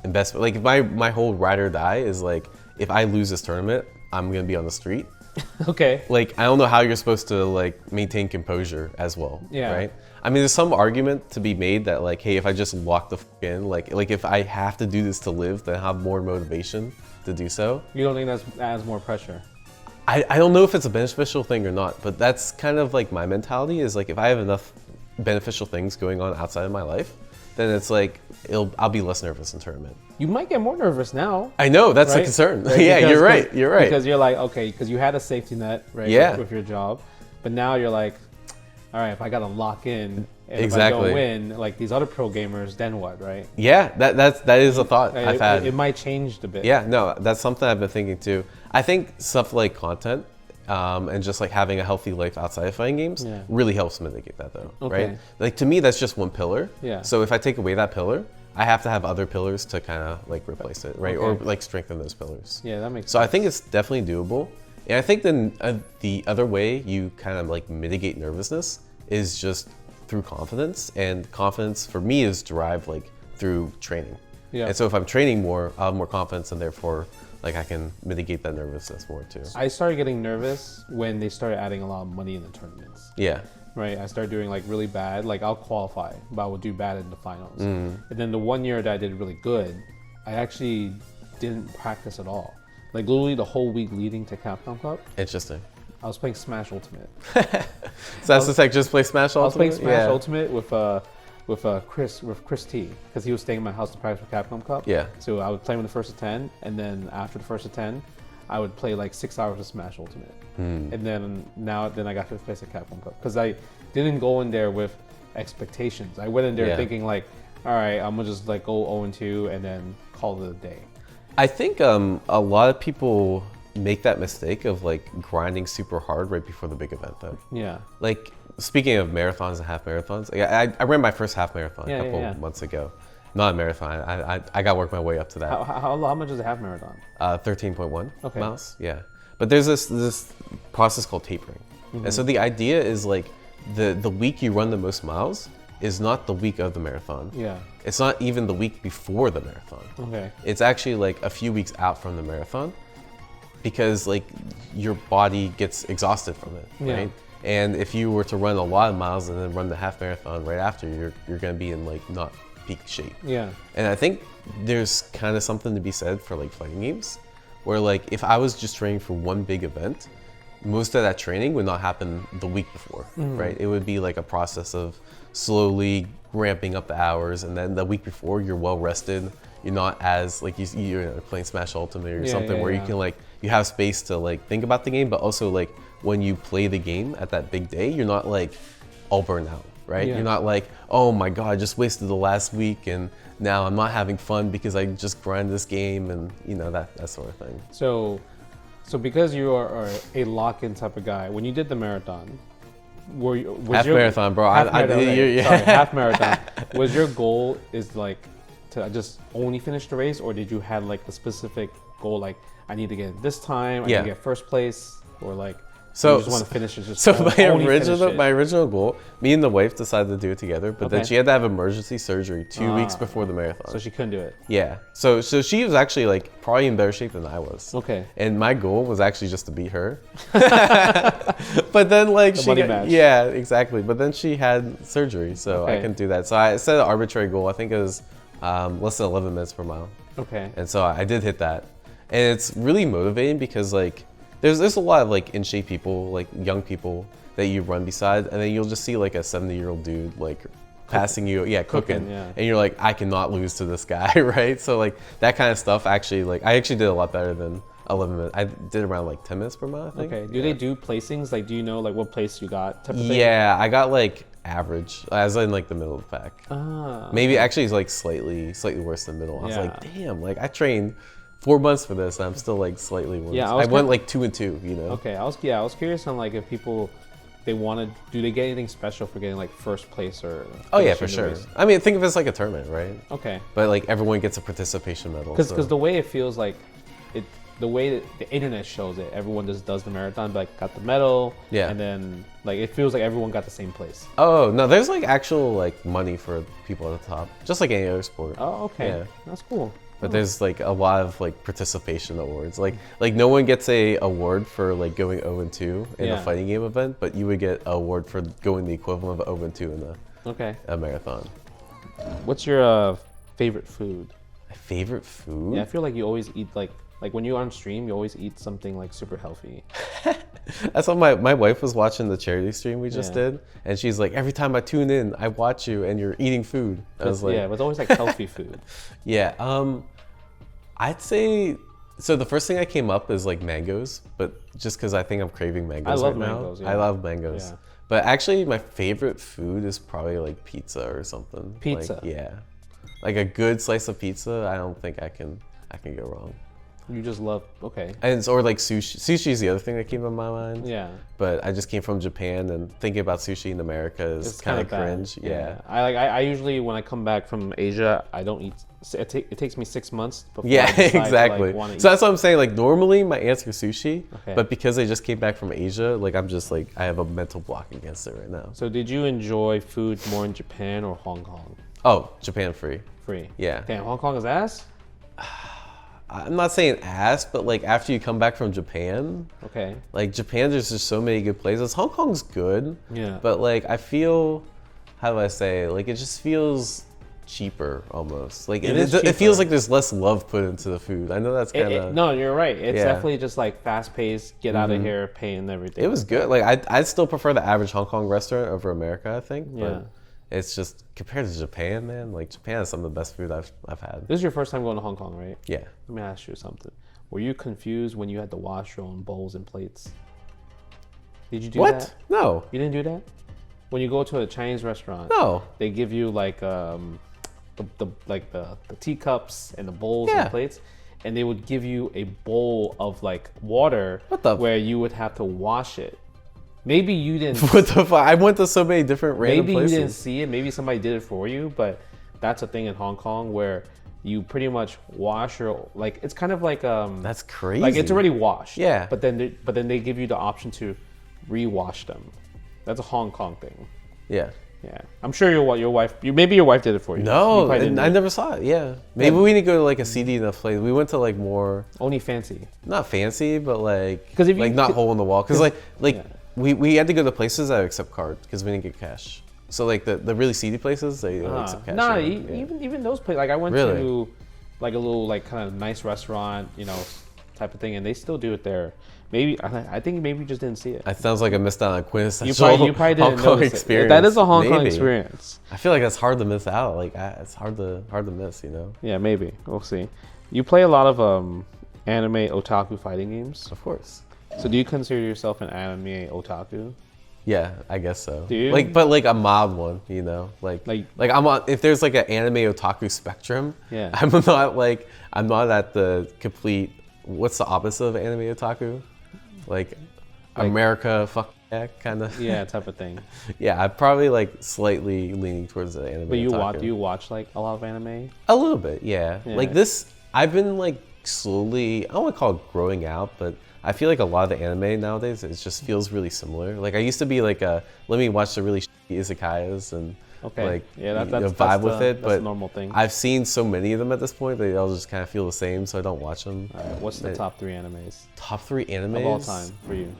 Speaker 2: investment. Like my whole ride or die is like, if I lose this tournament, I'm gonna be on the street.
Speaker 1: Okay.
Speaker 2: Like I don't know how you're supposed to like maintain composure as well.
Speaker 1: Yeah.
Speaker 2: Right. I mean, there's some argument to be made that like, hey, if I just lock the in, like if I have to do this to live, then I have more motivation to do so.
Speaker 1: You don't think that adds more pressure?
Speaker 2: I don't know if it's a beneficial thing or not, but that's kind of like my mentality is like, if I have enough beneficial things going on outside of my life, then it's like I'll be less nervous in tournament.
Speaker 1: You might get more nervous now.
Speaker 2: I know, that's
Speaker 1: right?
Speaker 2: the concern.
Speaker 1: Right?
Speaker 2: Yeah, you're right.
Speaker 1: Because you're like, okay, because you had a safety net, right?
Speaker 2: Yeah.
Speaker 1: With your job, but now you're like, all right, if I gotta lock in, and
Speaker 2: Exactly.
Speaker 1: if I don't win, like these other pro gamers, then what, right?
Speaker 2: Yeah, that is a thought I've had.
Speaker 1: It might change a bit.
Speaker 2: Yeah, no, that's something I've been thinking too. I think stuff like content and just like having a healthy life outside of fighting games really helps mitigate that though, right? Like to me, that's just one pillar.
Speaker 1: Yeah.
Speaker 2: So if I take away that pillar, I have to have other pillars to kind of like replace it, right? Or like strengthen those pillars.
Speaker 1: Yeah, that makes sense.
Speaker 2: So I think it's definitely doable. And I think then the other way you kind of like mitigate nervousness is just through confidence. And confidence for me is derived like through training.
Speaker 1: Yeah.
Speaker 2: And so if I'm training more, I'll have more confidence and therefore like I can mitigate that nervousness more too.
Speaker 1: I started getting nervous when they started adding a lot of money in the tournaments.
Speaker 2: Yeah.
Speaker 1: Right, I started doing like really bad. Like I'll qualify, but I would do bad in the finals. And then the 1 year that I did really good, I actually didn't practice at all. Like literally the whole week leading to Capcom Cup,
Speaker 2: Interesting.
Speaker 1: I was playing Smash Ultimate.
Speaker 2: So that's just like just play Smash Ultimate?
Speaker 1: I was playing Smash Ultimate with Chris T, because he was staying in my house to practice for Capcom Cup.
Speaker 2: Yeah.
Speaker 1: So I would play him in the first of 10, and then after the first of 10, I would play like 6 hours of Smash Ultimate. And then I got 5th place at Capcom Cup, because I didn't go in there with expectations. I went in there thinking like, all right, I'm gonna just like go 0-2 and then call it a day.
Speaker 2: I think a lot of people make that mistake of like grinding super hard right before the big event though.
Speaker 1: Yeah.
Speaker 2: Like speaking of marathons and half marathons, I ran my first half marathon a couple months ago. Not a marathon. I got to work my way up to that.
Speaker 1: How much is a half marathon?
Speaker 2: 13.1 miles. Yeah. But there's this process called tapering. And so the idea is like the week you run the most miles is not the week of the marathon.
Speaker 1: Yeah.
Speaker 2: It's not even the week before the marathon.
Speaker 1: Okay.
Speaker 2: It's actually like a few weeks out from the marathon, because like your body gets exhausted from it, right? And if you were to run a lot of miles and then run the half marathon right after, you're gonna be in like not peak shape.
Speaker 1: Yeah.
Speaker 2: And I think there's kind of something to be said for like fighting games, where like if I was just training for one big event, most of that training would not happen the week before, right? It would be like a process of slowly ramping up the hours, and then the week before you're well rested. You're not as like you're playing Smash Ultimate or something where you can like you have space to like think about the game, but also like when you play the game at that big day, you're not like all burned out, right? You're not like, oh my god, I just wasted the last week and now I'm not having fun because I just grind this game, and you know that sort of thing.
Speaker 1: So because you are a lock-in type of guy, when you did the marathon, was
Speaker 2: half
Speaker 1: your
Speaker 2: marathon, bro?
Speaker 1: Half marathon. Was your goal is like to just only finish the race, or did you have like the specific goal, like I need to get this time, I need to get first place, or like you just want to finish it? Just
Speaker 2: my original goal, me and the wife decided to do it together, but then she had to have emergency surgery 2 weeks before the marathon,
Speaker 1: so she couldn't do it.
Speaker 2: Yeah, so she was actually like probably in better shape than I was.
Speaker 1: Okay.
Speaker 2: And my goal was actually just to beat her, but then like yeah, exactly. But then she had surgery, so I couldn't do that. So I set an arbitrary goal. I think it was less than 11 minutes per mile.
Speaker 1: Okay.
Speaker 2: And so I did hit that, and it's really motivating because like there's a lot of like in shape people, like young people that you run beside, and then you'll just see like a 70-year-old dude like passing you, cooking, and you're like, I cannot lose to this guy, right? So like that kind of stuff actually, like I actually did a lot better than 11 minutes. I did around like 10 minutes per mile, I think.
Speaker 1: Okay. Do they do placings? Like, do you know like what place you got? Type of thing?
Speaker 2: Yeah, I got like average, as in like the middle of the pack. Maybe actually it's like slightly worse than middle. I was like, damn, like I trained 4 months for this, and I'm still like slightly worse. Yeah, I went like 2 and 2, you know.
Speaker 1: Okay, I was curious on like if people do they get anything special for getting like first place or?
Speaker 2: Oh yeah, for sure. Race? I mean, think of it as like a tournament, right?
Speaker 1: Okay.
Speaker 2: But like everyone gets a participation medal.
Speaker 1: Because the way it feels like the way that the internet shows it, everyone just does the marathon, but like got the medal. Yeah. And then like it feels like everyone got the same place.
Speaker 2: Oh no, there's like actual like money for people at the top, just like any other sport.
Speaker 1: Oh okay. Yeah. That's cool.
Speaker 2: But there's like a lot of like participation awards. Like no one gets a award for like going 0-2 in a fighting game event, but you would get an award for going the equivalent of 0-2 in a marathon.
Speaker 1: What's your favorite food?
Speaker 2: My favorite food?
Speaker 1: Yeah, I feel like you always eat like when you're on stream, you always eat something like super healthy.
Speaker 2: That's what my wife was watching the charity stream we just
Speaker 1: Yeah.
Speaker 2: did, and she's like, every time I tune in, I watch you and you're eating food. I was like,
Speaker 1: Yeah, but it's always like healthy food.
Speaker 2: yeah. I'd say so. The first thing that came up is like mangoes, but just because I think I'm craving mangoes
Speaker 1: love
Speaker 2: right
Speaker 1: mangoes,
Speaker 2: now.
Speaker 1: yeah.
Speaker 2: I love mangoes.
Speaker 1: Yeah.
Speaker 2: But actually, my favorite food is probably like pizza or something.
Speaker 1: Pizza?
Speaker 2: Like, yeah. Like a good slice of pizza, I don't think I can go wrong.
Speaker 1: You just love, okay.
Speaker 2: And or like sushi. Sushi is the other thing that came in my mind.
Speaker 1: Yeah.
Speaker 2: But I just came from Japan, and thinking about sushi in America is
Speaker 1: It's
Speaker 2: kind of
Speaker 1: bad.
Speaker 2: cringe. Yeah.
Speaker 1: I usually, when I come back from Asia, I don't eat, it takes me 6 months before
Speaker 2: Yeah,
Speaker 1: I decide to,
Speaker 2: exactly.
Speaker 1: like, wanna eat.
Speaker 2: So that's what I'm saying. Like normally my answer is sushi,
Speaker 1: Okay.
Speaker 2: but because I just came back from Asia, like I'm just like I have a mental block against it right now.
Speaker 1: So did you enjoy food more in Japan or Hong Kong?
Speaker 2: Oh, Japan free.
Speaker 1: Free.
Speaker 2: Yeah.
Speaker 1: Damn, Hong Kong is ass?
Speaker 2: I'm not saying ass, but like after you come back from Japan,
Speaker 1: Okay.
Speaker 2: like Japan, there's just so many good places. Hong Kong's good,
Speaker 1: Yeah.
Speaker 2: but like I feel, how do I say, like it just feels cheaper almost. Like
Speaker 1: It is
Speaker 2: it feels
Speaker 1: cheaper.
Speaker 2: like there's less love put into the food. I know that's kind of.
Speaker 1: No, you're right. It's
Speaker 2: Yeah.
Speaker 1: definitely just like fast paced, get out of here, pay and everything.
Speaker 2: It was good. Like I'd still prefer the average Hong Kong restaurant over America, I think.
Speaker 1: Yeah.
Speaker 2: But it's just compared to Japan, man. Like Japan has some of the best food I've had.
Speaker 1: This is your first time going to Hong Kong, right?
Speaker 2: Yeah.
Speaker 1: Let me ask you something. Were you confused when you had to wash your own bowls and plates? Did you do
Speaker 2: What?
Speaker 1: that?
Speaker 2: No.
Speaker 1: You didn't do that? When you go to a Chinese restaurant,
Speaker 2: No.
Speaker 1: they give you like the teacups and the bowls
Speaker 2: Yeah.
Speaker 1: and plates, and they would give you a bowl of like water
Speaker 2: What the-
Speaker 1: where you would have to wash it. Maybe you didn't.
Speaker 2: What the fuck? I went to so many different random
Speaker 1: Maybe
Speaker 2: places.
Speaker 1: you didn't see it. Maybe somebody did it for you, but that's a thing in Hong Kong where you pretty much wash your, like, it's kind of like
Speaker 2: That's crazy.
Speaker 1: like it's already washed.
Speaker 2: Yeah.
Speaker 1: But then they give you the option to rewash them. That's a Hong Kong thing.
Speaker 2: Yeah.
Speaker 1: Yeah. I'm sure your wife maybe your wife did it for you. You
Speaker 2: No,
Speaker 1: probably
Speaker 2: and
Speaker 1: didn't
Speaker 2: I
Speaker 1: do it.
Speaker 2: never saw it. Yeah. Maybe we need to go to like a CD enough place. We went to like more,
Speaker 1: Only fancy.
Speaker 2: not fancy, but like,
Speaker 1: 'Cause if you
Speaker 2: like not
Speaker 1: could-
Speaker 2: hole in the wall. Because like
Speaker 1: Yeah.
Speaker 2: we had to go to places that accept card because we didn't get cash. So like the really seedy places, they don't accept cash.
Speaker 1: Nah,
Speaker 2: Yeah.
Speaker 1: even those places. Like I went
Speaker 2: Really?
Speaker 1: to like a little like kind of nice restaurant, type of thing, and they still do it there. Maybe I think maybe you just didn't see it.
Speaker 2: It sounds like I missed out on a quintessential
Speaker 1: You probably didn't
Speaker 2: Hong Kong
Speaker 1: notice
Speaker 2: experience.
Speaker 1: it. That is a Hong Kong
Speaker 2: Maybe.
Speaker 1: experience.
Speaker 2: I feel like that's hard to miss out. Like it's hard to miss.
Speaker 1: Yeah, maybe we'll see. You play a lot of anime otaku fighting games.
Speaker 2: Of course.
Speaker 1: So do you consider yourself an anime otaku?
Speaker 2: Yeah, I guess so.
Speaker 1: Do you?
Speaker 2: Like, but like a mild one, like I'm on. If there's like an anime otaku spectrum,
Speaker 1: Yeah.
Speaker 2: I'm not at the complete. What's the opposite of anime otaku? Like America, fuck yeah, kind of.
Speaker 1: Yeah, type of thing.
Speaker 2: Yeah, I'm probably like slightly leaning towards the anime.
Speaker 1: But
Speaker 2: otaku.
Speaker 1: do you watch like a lot of anime?
Speaker 2: A little bit, yeah.
Speaker 1: Yeah.
Speaker 2: Like this, I've been like slowly. I don't want to call it growing out, but I feel like a lot of the anime nowadays, it just feels really similar. Like I used to be like let me watch the really shitty izakayas and
Speaker 1: Okay.
Speaker 2: like
Speaker 1: Yeah,
Speaker 2: vibe
Speaker 1: that's
Speaker 2: with it.
Speaker 1: that's
Speaker 2: But
Speaker 1: a normal thing.
Speaker 2: I've seen so many of them at this point that they all just kind of feel the same, so I don't watch them.
Speaker 1: What's the top 3 animes
Speaker 2: Top 3 animes
Speaker 1: of all time for you?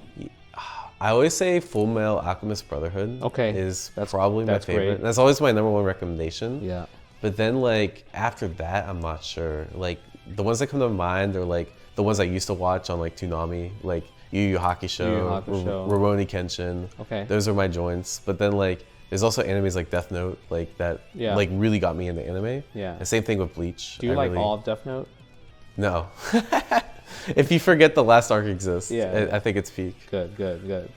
Speaker 2: I always say Full Metal Alchemist Brotherhood.
Speaker 1: Okay,
Speaker 2: is
Speaker 1: that's-
Speaker 2: probably my
Speaker 1: that's
Speaker 2: favorite.
Speaker 1: great.
Speaker 2: That's always my number one recommendation.
Speaker 1: Yeah.
Speaker 2: But then like after that, I'm not sure. Like the ones that come to mind are like the ones I used to watch on like Toonami, like Yu Yu Hakusho,
Speaker 1: Yu Yu Hakusho.
Speaker 2: Rurouni Kenshin.
Speaker 1: Okay.
Speaker 2: Those are my joints. But then like there's also animes like Death Note, like that
Speaker 1: Yeah.
Speaker 2: like really got me into anime.
Speaker 1: Yeah.
Speaker 2: The same thing with Bleach.
Speaker 1: Do you
Speaker 2: I
Speaker 1: like
Speaker 2: really-
Speaker 1: all of Death Note?
Speaker 2: No. If you forget the last arc exists,
Speaker 1: Yeah.
Speaker 2: I think it's peak.
Speaker 1: Good.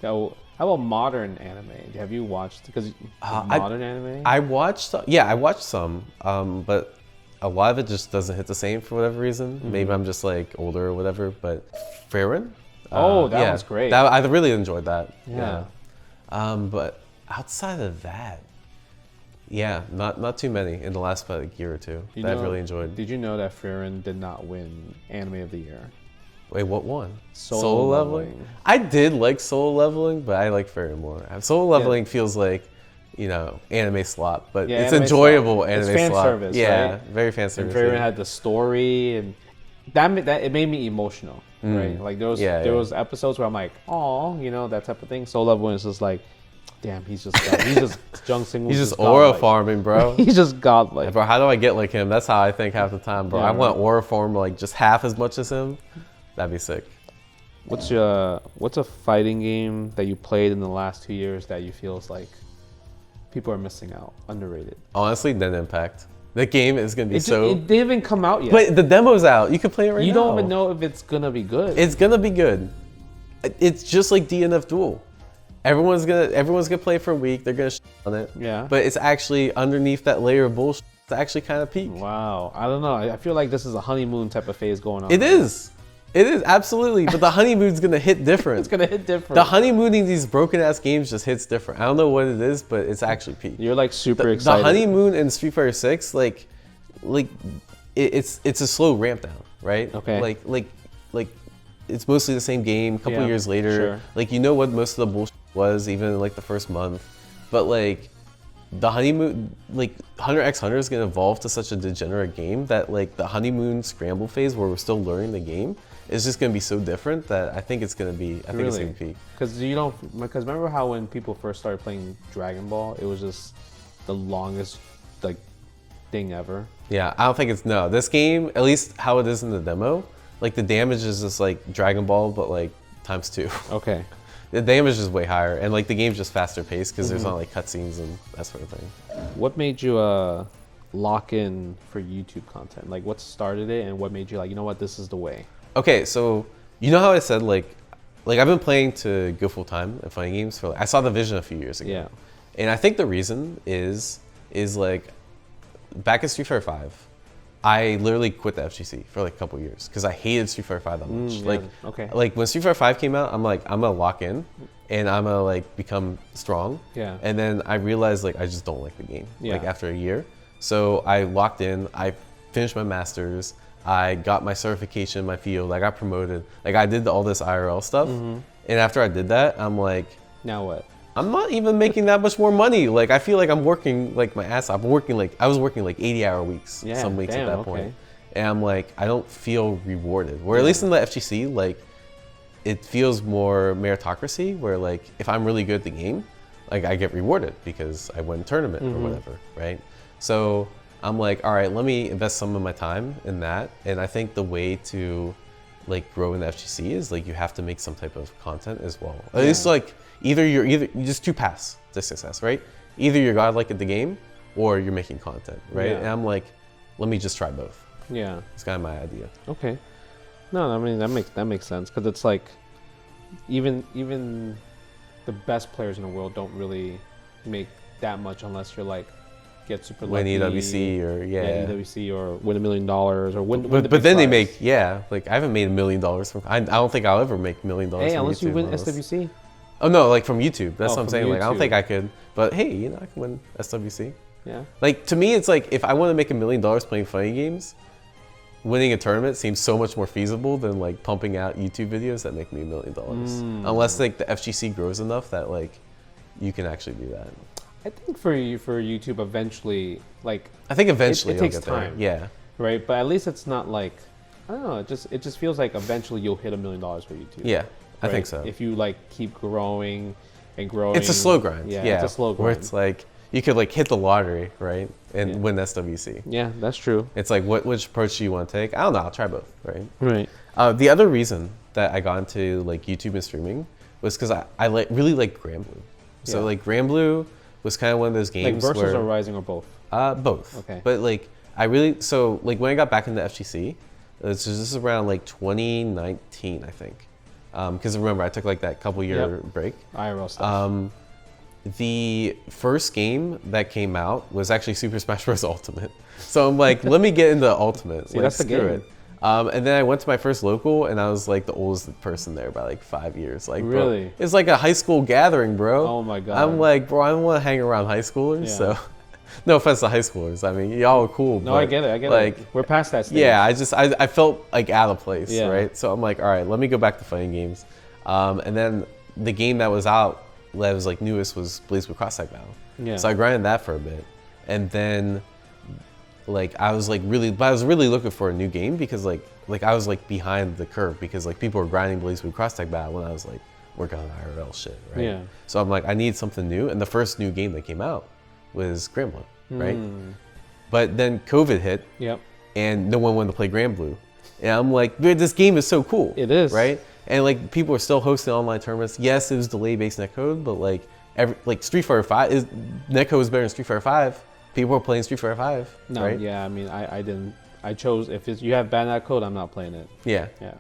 Speaker 1: Now, how about modern anime? Have you watched? Because modern anime.
Speaker 2: I watched some, but a lot of it just doesn't hit the same for whatever reason. Maybe I'm just like older or whatever. But Frieren,
Speaker 1: Oh, that was great.
Speaker 2: I really enjoyed that.
Speaker 1: Yeah.
Speaker 2: But outside of that, yeah, not too many in the last like year or two that I've really enjoyed.
Speaker 1: Did you know that Frieren did not win Anime of the Year?
Speaker 2: Wait, what one?
Speaker 1: Solo Leveling.
Speaker 2: I did like Solo Leveling, but I like Frieren more. Solo Leveling feels like, anime slop, but
Speaker 1: Yeah,
Speaker 2: it's
Speaker 1: anime
Speaker 2: enjoyable
Speaker 1: slop.
Speaker 2: anime
Speaker 1: It's fan
Speaker 2: slop.
Speaker 1: service,
Speaker 2: Yeah,
Speaker 1: right?
Speaker 2: very fan
Speaker 1: And
Speaker 2: service.
Speaker 1: Frieren
Speaker 2: yeah.
Speaker 1: had the story, and that it made me emotional, right? Like there was episodes where I'm like, oh, that type of thing. Solo Leveling is just like, damn, he's just Jung Sing.
Speaker 2: He's just aura
Speaker 1: godlike.
Speaker 2: farming, bro.
Speaker 1: He's just godlike.
Speaker 2: Bro, how do I get like him? That's how I think half the time, bro.
Speaker 1: Yeah,
Speaker 2: I want aura farm like just half as much as him. That'd be sick.
Speaker 1: What's a fighting game that you played in the last 2 years that you feel is like people are missing out, underrated?
Speaker 2: Honestly, then Impact. The game is gonna be
Speaker 1: It didn't even come out yet.
Speaker 2: But the demo's out. You can play it right now.
Speaker 1: You don't even know if it's gonna be good.
Speaker 2: It's gonna be good. It's just like DNF Duel. Everyone's gonna play it for a week. They're gonna on it.
Speaker 1: Yeah.
Speaker 2: But it's actually underneath that layer of bullshit. It's actually kind of peak.
Speaker 1: Wow. I don't know. I feel like this is a honeymoon type of phase going on.
Speaker 2: It is. It is absolutely. But the honeymoon's gonna hit different.
Speaker 1: It's gonna hit different.
Speaker 2: The honeymooning these broken ass games just hits different. I don't know what it is, but it's actually peak.
Speaker 1: You're like super excited.
Speaker 2: The honeymoon in Street Fighter 6, it's a slow ramp down, right?
Speaker 1: Okay.
Speaker 2: Like it's mostly the same game. A couple years later,
Speaker 1: sure.
Speaker 2: like you know what most of the bullshit was, even in like the first month. But like the honeymoon, like Hunter x Hunter is gonna evolve to such a degenerate game that like the honeymoon scramble phase where we're still learning the game is just gonna be so different that I think it's gonna be. I think it's gonna peak.
Speaker 1: Because remember how when people first started playing Dragon Ball, it was just the longest like thing ever.
Speaker 2: Yeah, I don't think it's no. This game, at least how it is in the demo, like the damage is just like Dragon Ball, but like times 2.
Speaker 1: Okay.
Speaker 2: The damage is way higher, and like the game's just faster paced because there's not like cutscenes and that sort of thing.
Speaker 1: What made you lock in for YouTube content? Like, what started it, and what made you like, you know what, this is the way?
Speaker 2: Okay, so you know how I said like I've been playing to go full time at fighting games for. I saw the vision a few years ago.
Speaker 1: Yeah.
Speaker 2: And I think the reason is like back in Street Fighter 5, I literally quit the FGC for like a couple years because I hated Street Fighter 5 that much. Like when Street Fighter 5 came out, I'm like, I'm gonna lock in and I'm gonna like become strong.
Speaker 1: Yeah.
Speaker 2: And then I realized like I just don't like the game.
Speaker 1: Yeah.
Speaker 2: Like after a year. So I locked in, I finished my masters, I got my certification in my field, I got promoted. Like I did all this IRL stuff. And after I did that, I'm like,
Speaker 1: now what?
Speaker 2: I'm not even making that much more money. Like I feel like I'm working like my ass off. I was working like 80-hour weeks some weeks at that point. And I'm like, I don't feel rewarded. Where at least in the FGC, like it feels more meritocracy where like if I'm really good at the game, like I get rewarded because I win a tournament or whatever, right? So I'm like, all right, let me invest some of my time in that. And I think the way to like grow in the FGC is like you have to make some type of content as well. At least like either you just 2 paths to success, right? Either you're godlike at the game or you're making content, right?
Speaker 1: Yeah.
Speaker 2: And I'm like, let me just try both.
Speaker 1: Yeah.
Speaker 2: It's kind of my idea.
Speaker 1: Okay. No, I mean that makes sense because it's like even the best players in the world don't really make that much unless you're like get super lucky.
Speaker 2: Win EWC or
Speaker 1: EWC or win $1 million or win.
Speaker 2: But then they make like I haven't made $1 million from. I don't think I'll ever make $1 million.
Speaker 1: Hey,
Speaker 2: from
Speaker 1: unless
Speaker 2: YouTube
Speaker 1: you win
Speaker 2: unless,
Speaker 1: SWC.
Speaker 2: Oh no, like from YouTube. That's what I'm saying.
Speaker 1: YouTube.
Speaker 2: Like I don't think I could. But hey, you know I can win SWC.
Speaker 1: Yeah.
Speaker 2: Like to me, it's like if I want to make $1 million playing fighting games, winning a tournament seems so much more feasible than like pumping out YouTube videos that make me $1 million. Unless like the FGC grows enough that like you can actually do that.
Speaker 1: I think for YouTube eventually, like
Speaker 2: I think eventually
Speaker 1: it takes
Speaker 2: get
Speaker 1: time.
Speaker 2: There. Yeah.
Speaker 1: Right, but at least it's not like I don't know. It just feels like eventually you'll hit $1 million for YouTube.
Speaker 2: Yeah, I
Speaker 1: right?
Speaker 2: think so.
Speaker 1: If you like keep growing and growing.
Speaker 2: It's a slow grind.
Speaker 1: Yeah, it's a slow grind.
Speaker 2: Where it's like you could like hit the lottery, right, and win SWC.
Speaker 1: Yeah, that's true.
Speaker 2: It's like which approach do you want to take? I don't know. I'll try both, right?
Speaker 1: Right.
Speaker 2: The other reason that I got into like YouTube and streaming was because I really like Granblue. So like Granblue was kind of one of those games
Speaker 1: like Versus
Speaker 2: where,
Speaker 1: or Rising or both?
Speaker 2: Both.
Speaker 1: Okay.
Speaker 2: But like like when I got back into FGC, this is around like 2019, I think. Because remember, I took like that couple year break.
Speaker 1: IRL stuff.
Speaker 2: The first game that came out was actually Super Smash Bros. Ultimate. So I'm like, let me get into Ultimate.
Speaker 1: See, that's the game.
Speaker 2: It. And then I went to my first local, and I was like the oldest person there by like 5 years. Like,
Speaker 1: really?
Speaker 2: Bro, it's like a high school gathering, bro.
Speaker 1: Oh my god.
Speaker 2: I'm like, bro, I don't want to hang around high schoolers. So, no offense to high schoolers. I mean, y'all are cool.
Speaker 1: No,
Speaker 2: but
Speaker 1: I get it. I get
Speaker 2: like,
Speaker 1: it. We're past that stage.
Speaker 2: Yeah, I felt like out of place, right? So I'm like, all right, let me go back to fighting games. And then the game that was out that was like newest was Blaze Blue Cross Tag Battle.
Speaker 1: Yeah.
Speaker 2: So I grinded that for a bit, and then like I was really looking for a new game because like I was like behind the curve because like people were grinding Blaze Blue Cross Tag Battle when I was like working on IRL shit, right?
Speaker 1: Yeah.
Speaker 2: So I'm like, I need something new, and the first new game that came out was Granblue, right? But then COVID hit,
Speaker 1: Yep.
Speaker 2: and no one wanted to play Granblue, and I'm like, dude, this game is so cool.
Speaker 1: It is,
Speaker 2: right? And like people were still hosting online tournaments. Yes, it was delay-based netcode, but like Street Fighter 5 is netcode was better than Street Fighter 5. People were playing Street Fighter 5.
Speaker 1: No,
Speaker 2: right?
Speaker 1: yeah, I mean, I didn't. I chose if you have bad netcode, I'm not playing it.
Speaker 2: Yeah.
Speaker 1: Yeah.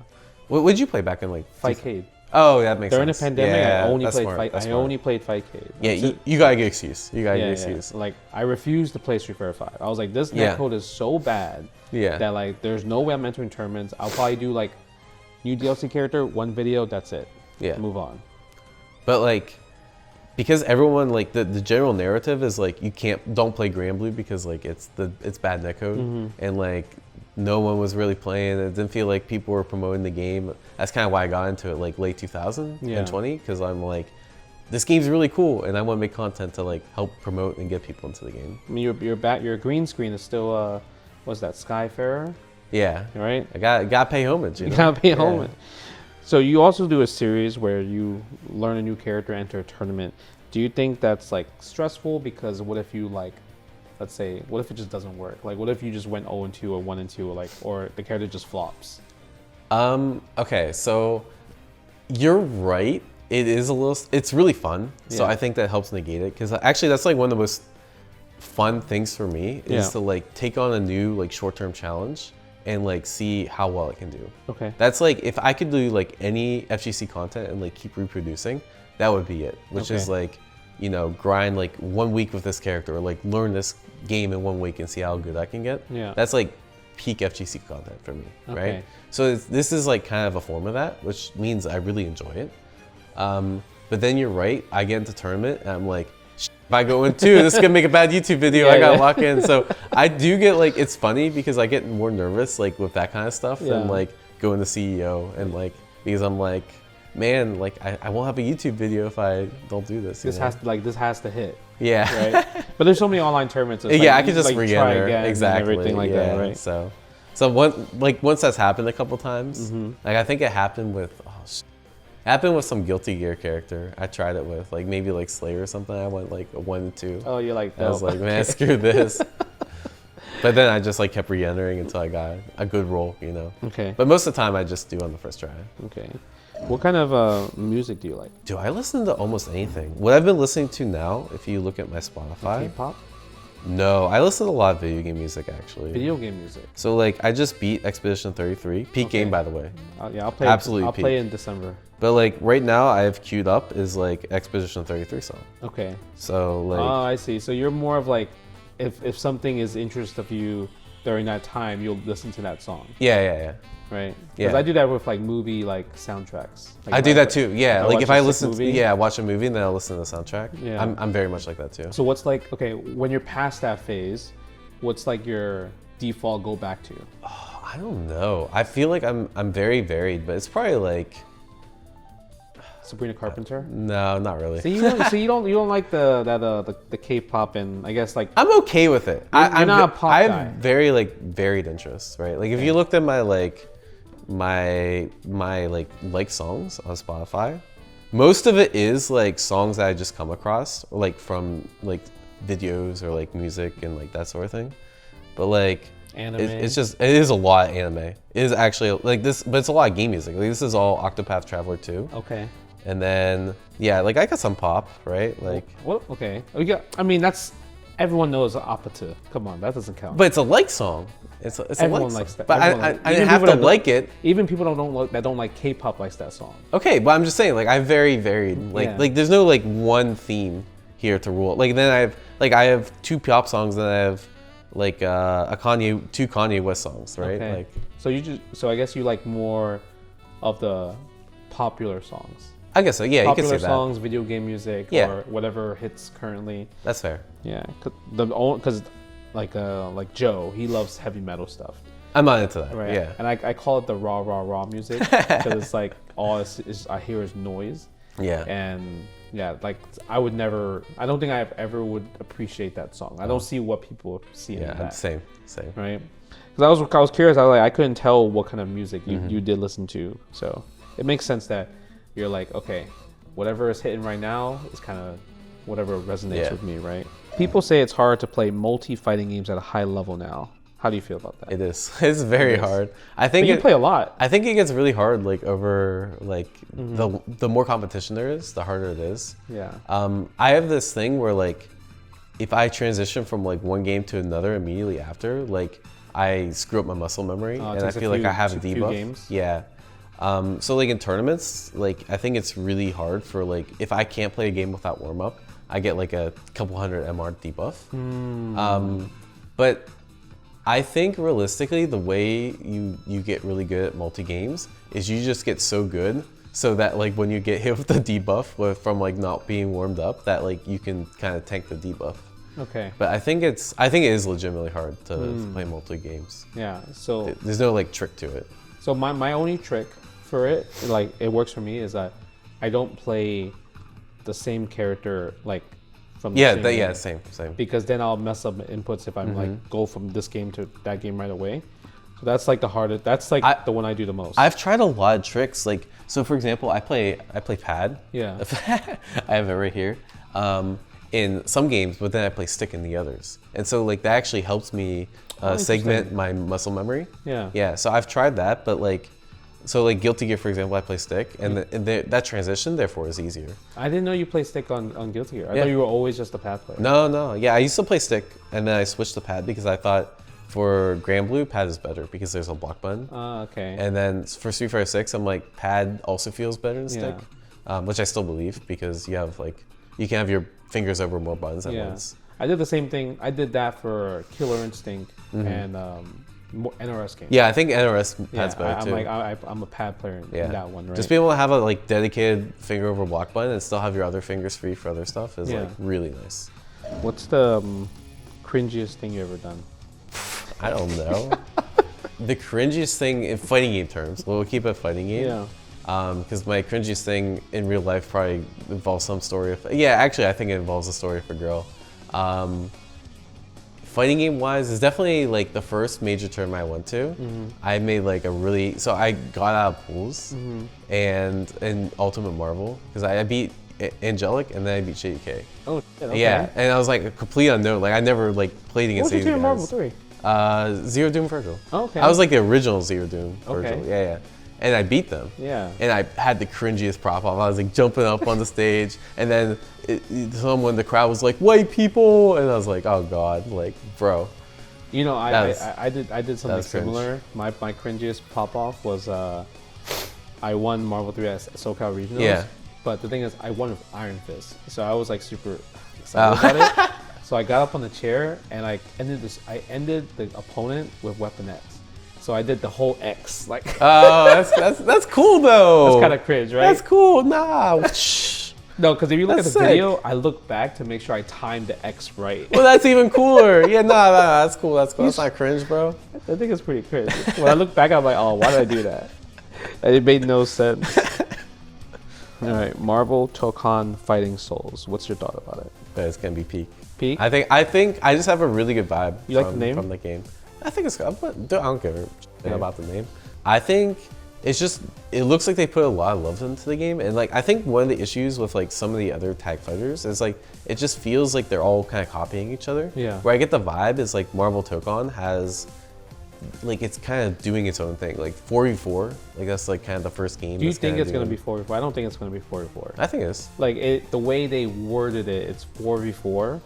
Speaker 2: What did you play back in like
Speaker 1: Fightcade.
Speaker 2: Oh, that makes
Speaker 1: During
Speaker 2: sense.
Speaker 1: the pandemic,
Speaker 2: yeah,
Speaker 1: I only
Speaker 2: that's
Speaker 1: played
Speaker 2: smart, that's
Speaker 1: I
Speaker 2: smart.
Speaker 1: only played Fightcade.
Speaker 2: Yeah, you got a good excuse. You got a good excuse.
Speaker 1: Like I refused to play Street Fighter 5. I was like, this
Speaker 2: Yeah.
Speaker 1: netcode is so bad
Speaker 2: Yeah.
Speaker 1: that like there's no way I'm entering tournaments. I'll probably do like new DLC character, one video, that's it.
Speaker 2: Yeah.
Speaker 1: Move on.
Speaker 2: But like, because everyone like the general narrative is like don't play Granblue because like it's bad netcode and like no one was really playing. It didn't feel like people were promoting the game. That's kind of why I got into it like late 2020 because I'm like, this game's really cool and I want to make content to like help promote and get people into the game.
Speaker 1: I mean, your green screen is still what's that, Skyfarer?
Speaker 2: Yeah.
Speaker 1: Right.
Speaker 2: I got to pay homage. You know?
Speaker 1: Gotta pay homage. So you also do a series where you learn a new character, enter a tournament. Do you think that's like stressful? Because what if you like, let's say, what if it just doesn't work? Like, what if you just went 0-2 or 1-2 or like, or the character just flops?
Speaker 2: Okay, so you're right. It is it's really fun. So I think that helps negate it because actually that's like one of the most fun things for me is to like take on a new like short-term challenge and like see how well it can do.
Speaker 1: Okay.
Speaker 2: That's like if I could do like any FGC content and like keep reproducing, that would be it. Which is like, you know, grind like 1 week with this character or like learn this game in 1 week and see how good I can get.
Speaker 1: Yeah.
Speaker 2: That's like peak FGC content for me,
Speaker 1: Okay.
Speaker 2: right? So this is like kind of a form of that, which means I really enjoy it. But then you're right, I get into tournament and I'm like, if I go in 2, this is gonna make a bad YouTube video. I gotta lock in. So I do get like, it's funny because I get more nervous like with that kind of stuff than like going to CEO and like, because I'm like, man, like I won't have a YouTube video if I don't do this.
Speaker 1: This has to hit.
Speaker 2: Yeah.
Speaker 1: Right. But there's so many online tournaments. It's
Speaker 2: Yeah,
Speaker 1: like,
Speaker 2: I could just
Speaker 1: like,
Speaker 2: re-enter
Speaker 1: try again
Speaker 2: exactly.
Speaker 1: and everything like that, right?
Speaker 2: So once that's happened a couple times, like I think it happened with some Guilty Gear character. I tried it with like maybe like Slayer or something. I went like a 1-2.
Speaker 1: Oh, you're like,
Speaker 2: I was like, man, screw this. But then I just like kept re-entering until I got a good roll, you know.
Speaker 1: Okay.
Speaker 2: But most of the time I just do on the first try.
Speaker 1: Okay. What kind of music do you like?
Speaker 2: Do I listen to almost anything? What I've been listening to now, if you look at my Spotify.
Speaker 1: K-pop?
Speaker 2: No, I listen to a lot of video game music actually.
Speaker 1: Video game music.
Speaker 2: So like I just beat Expedition 33. Peak game, by the way.
Speaker 1: Yeah, I'll play.
Speaker 2: Absolutely
Speaker 1: I'll
Speaker 2: peak.
Speaker 1: play in December.
Speaker 2: But like right now I have queued up is like Expedition 33 song.
Speaker 1: Okay.
Speaker 2: So like.
Speaker 1: Oh, I see. So you're more of like, if something is interest of you during that time, you'll listen to that song.
Speaker 2: Yeah.
Speaker 1: Right.
Speaker 2: Yeah.
Speaker 1: Because I do that with like movie like soundtracks. Like
Speaker 2: I do that too. Yeah. Like if I listen, watch a movie and then I'll listen to the soundtrack.
Speaker 1: Yeah.
Speaker 2: I'm very much like that too.
Speaker 1: So what's like, okay, when you're past that phase, what's like your default go back to?
Speaker 2: Oh, I don't know. I feel like I'm very varied, but it's probably like.
Speaker 1: Sabrina Carpenter?
Speaker 2: No, not really.
Speaker 1: So you don't like the K-pop and I guess like
Speaker 2: I'm okay with it.
Speaker 1: You're not a pop
Speaker 2: I
Speaker 1: guy.
Speaker 2: have very like varied interests, right? Like if you looked at my like my like songs on Spotify, most of it is like songs that I just come across, or like from like videos or like music and like that sort of thing. But like
Speaker 1: anime.
Speaker 2: it is a lot of anime. It is actually like this, but it's a lot of game music. Like this is all Octopath Traveler 2.
Speaker 1: Okay.
Speaker 2: And then yeah, like I got some pop, right? Like
Speaker 1: well, okay. I mean that's everyone knows Apatu. Come on, that doesn't count.
Speaker 2: but it's a like song. It's
Speaker 1: everyone
Speaker 2: a like
Speaker 1: likes
Speaker 2: song.
Speaker 1: that.
Speaker 2: But I didn't have to like it.
Speaker 1: Even people that don't like K-pop likes that song.
Speaker 2: Okay, but I'm just saying, like, I'm very varied. Like, there's no like one theme here to rule. Like, then I have 2 pop songs, and I have like two Kanye West songs, right?
Speaker 1: Okay.
Speaker 2: Like,
Speaker 1: so I guess you like more of the popular songs.
Speaker 2: I guess so. Yeah, you could say
Speaker 1: Popular
Speaker 2: that.
Speaker 1: songs, video game music, or whatever hits currently.
Speaker 2: That's fair.
Speaker 1: Yeah, because like Joe, he loves heavy metal stuff.
Speaker 2: I'm not into that.
Speaker 1: Right.
Speaker 2: Yeah.
Speaker 1: And I call it the raw music because it's like all I hear is noise.
Speaker 2: Yeah.
Speaker 1: And yeah, like I don't think I ever would appreciate that song. I don't see what people see in that.
Speaker 2: Yeah, same.
Speaker 1: Right. Because I was curious. I couldn't tell what kind of music you did listen to. So it makes sense that you're like, okay, whatever is hitting right now is kind of whatever resonates with me, right? People say it's hard to play multi-fighting games at a high level now. How do you feel about that?
Speaker 2: It is. It's very hard. I
Speaker 1: But
Speaker 2: think
Speaker 1: you play a lot.
Speaker 2: I think it gets really hard like over like the more competition there is, the harder it is.
Speaker 1: Yeah.
Speaker 2: I have this thing where like if I transition from like one game to another immediately after, like I screw up my muscle memory and I feel like I have a debuff.
Speaker 1: Games.
Speaker 2: Yeah. So like in tournaments, like I think it's really hard for like if I can't play a game without warm up, I get like a couple hundred MR debuff. But I think realistically, the way you get really good at multi games is you just get so good so that like when you get hit with the debuff from like not being warmed up, that like you can kind of tank the debuff.
Speaker 1: Okay.
Speaker 2: But I think it is legitimately hard to play multi games.
Speaker 1: Yeah. So
Speaker 2: There's no like trick to it.
Speaker 1: so my only trick for it, like it works for me, is that I don't play the same character like from the same game.
Speaker 2: Same.
Speaker 1: Because then I'll mess up my inputs if I'm like go from this game to that game right away. So that's like the hardest. That's like the one I do the most.
Speaker 2: I've tried a lot of tricks. Like so, for example, I play pad.
Speaker 1: Yeah.
Speaker 2: I have it right here. In some games, but then I play stick in the others, and so like that actually helps me segment my muscle memory.
Speaker 1: Yeah.
Speaker 2: Yeah. So I've tried that, but like. So like Guilty Gear, for example, I play stick, and that transition therefore is easier.
Speaker 1: I didn't know you play stick on Guilty Gear. I thought you were always just a pad player.
Speaker 2: No. Yeah, I used to play stick, and then I switched to pad because I thought for Grand Blue, pad is better because there's a block button.
Speaker 1: Okay.
Speaker 2: And then for Street Fighter 6, I'm like, pad also feels better than stick, which I still believe because you have like, you can have your fingers over more buttons at once.
Speaker 1: I did the same thing. I did that for Killer Instinct and NRS games.
Speaker 2: Yeah, I think NRS pad's better
Speaker 1: I'm
Speaker 2: too.
Speaker 1: like, I'm a pad player in that one, right?
Speaker 2: Just being able to have a like dedicated finger over block button and still have your other fingers free for other stuff is like really nice.
Speaker 1: What's the cringiest thing you ever done?
Speaker 2: I don't know. The cringiest thing in fighting game terms, we'll keep it fighting game.
Speaker 1: Yeah.
Speaker 2: Because my cringiest thing in real life probably involves some story of, actually I think it involves a story of a girl. Fighting game wise, is definitely like the first major tournament I went to. I made like so I got out of pools and in Ultimate Marvel, because I beat Angelic and then I beat JWong.
Speaker 1: Oh, shit, okay.
Speaker 2: Yeah, and I was like a complete unknown. Like I never like played against
Speaker 1: What was
Speaker 2: any
Speaker 1: your
Speaker 2: of the
Speaker 1: Marvel
Speaker 2: guys.
Speaker 1: 3?
Speaker 2: Zero Doom Virgil.
Speaker 1: Oh, okay.
Speaker 2: I was like the original Zero Doom Virgil.
Speaker 1: Okay.
Speaker 2: Yeah. And I beat them.
Speaker 1: Yeah.
Speaker 2: And I had the cringiest prop off. I was like jumping up on the stage, and then someone, the crowd was like, "White people," and I was like, "Oh God, like, bro."
Speaker 1: You know, I did something similar.
Speaker 2: Cringe.
Speaker 1: My cringiest pop off was I won Marvel 3 at SoCal Regionals.
Speaker 2: Yeah.
Speaker 1: But the thing is, I won with Iron Fist, so I was like super excited about it. So I got up on the chair and I ended the opponent with Weapon X. So I did the whole X, like.
Speaker 2: Oh, that's cool though.
Speaker 1: That's kind of cringe, right?
Speaker 2: That's cool. Nah.
Speaker 1: No, because if you look at the
Speaker 2: That's sick.
Speaker 1: video, I look back to make sure I timed the X right.
Speaker 2: Well, that's even cooler. Yeah, nah, that's cool. That's cool. That's not cringe, bro.
Speaker 1: I think it's pretty cringe. When I look back, I'm like, oh, why did I do that? It made no sense. All right, Marvel Tokon Fighting Souls. What's your thought about it?
Speaker 2: It's gonna be peak.
Speaker 1: Peak?
Speaker 2: I think I just have a really good vibe.
Speaker 1: You like the name?
Speaker 2: From the game? I think it's. I don't care about the name. I think it's just. It looks like they put a lot of love into the game, and like I think one of the issues with like some of the other tag fighters is like it just feels like they're all kind of copying each other.
Speaker 1: Yeah.
Speaker 2: Where I get the vibe is like Marvel Tokon has. Like it's kind of doing its own thing, like 4v4. Like that's like kind of the first game.
Speaker 1: Do you think it's gonna be 4v4? I don't think it's gonna be 4v4.
Speaker 2: I think it is.
Speaker 1: Like the way they worded it, it's 4v4,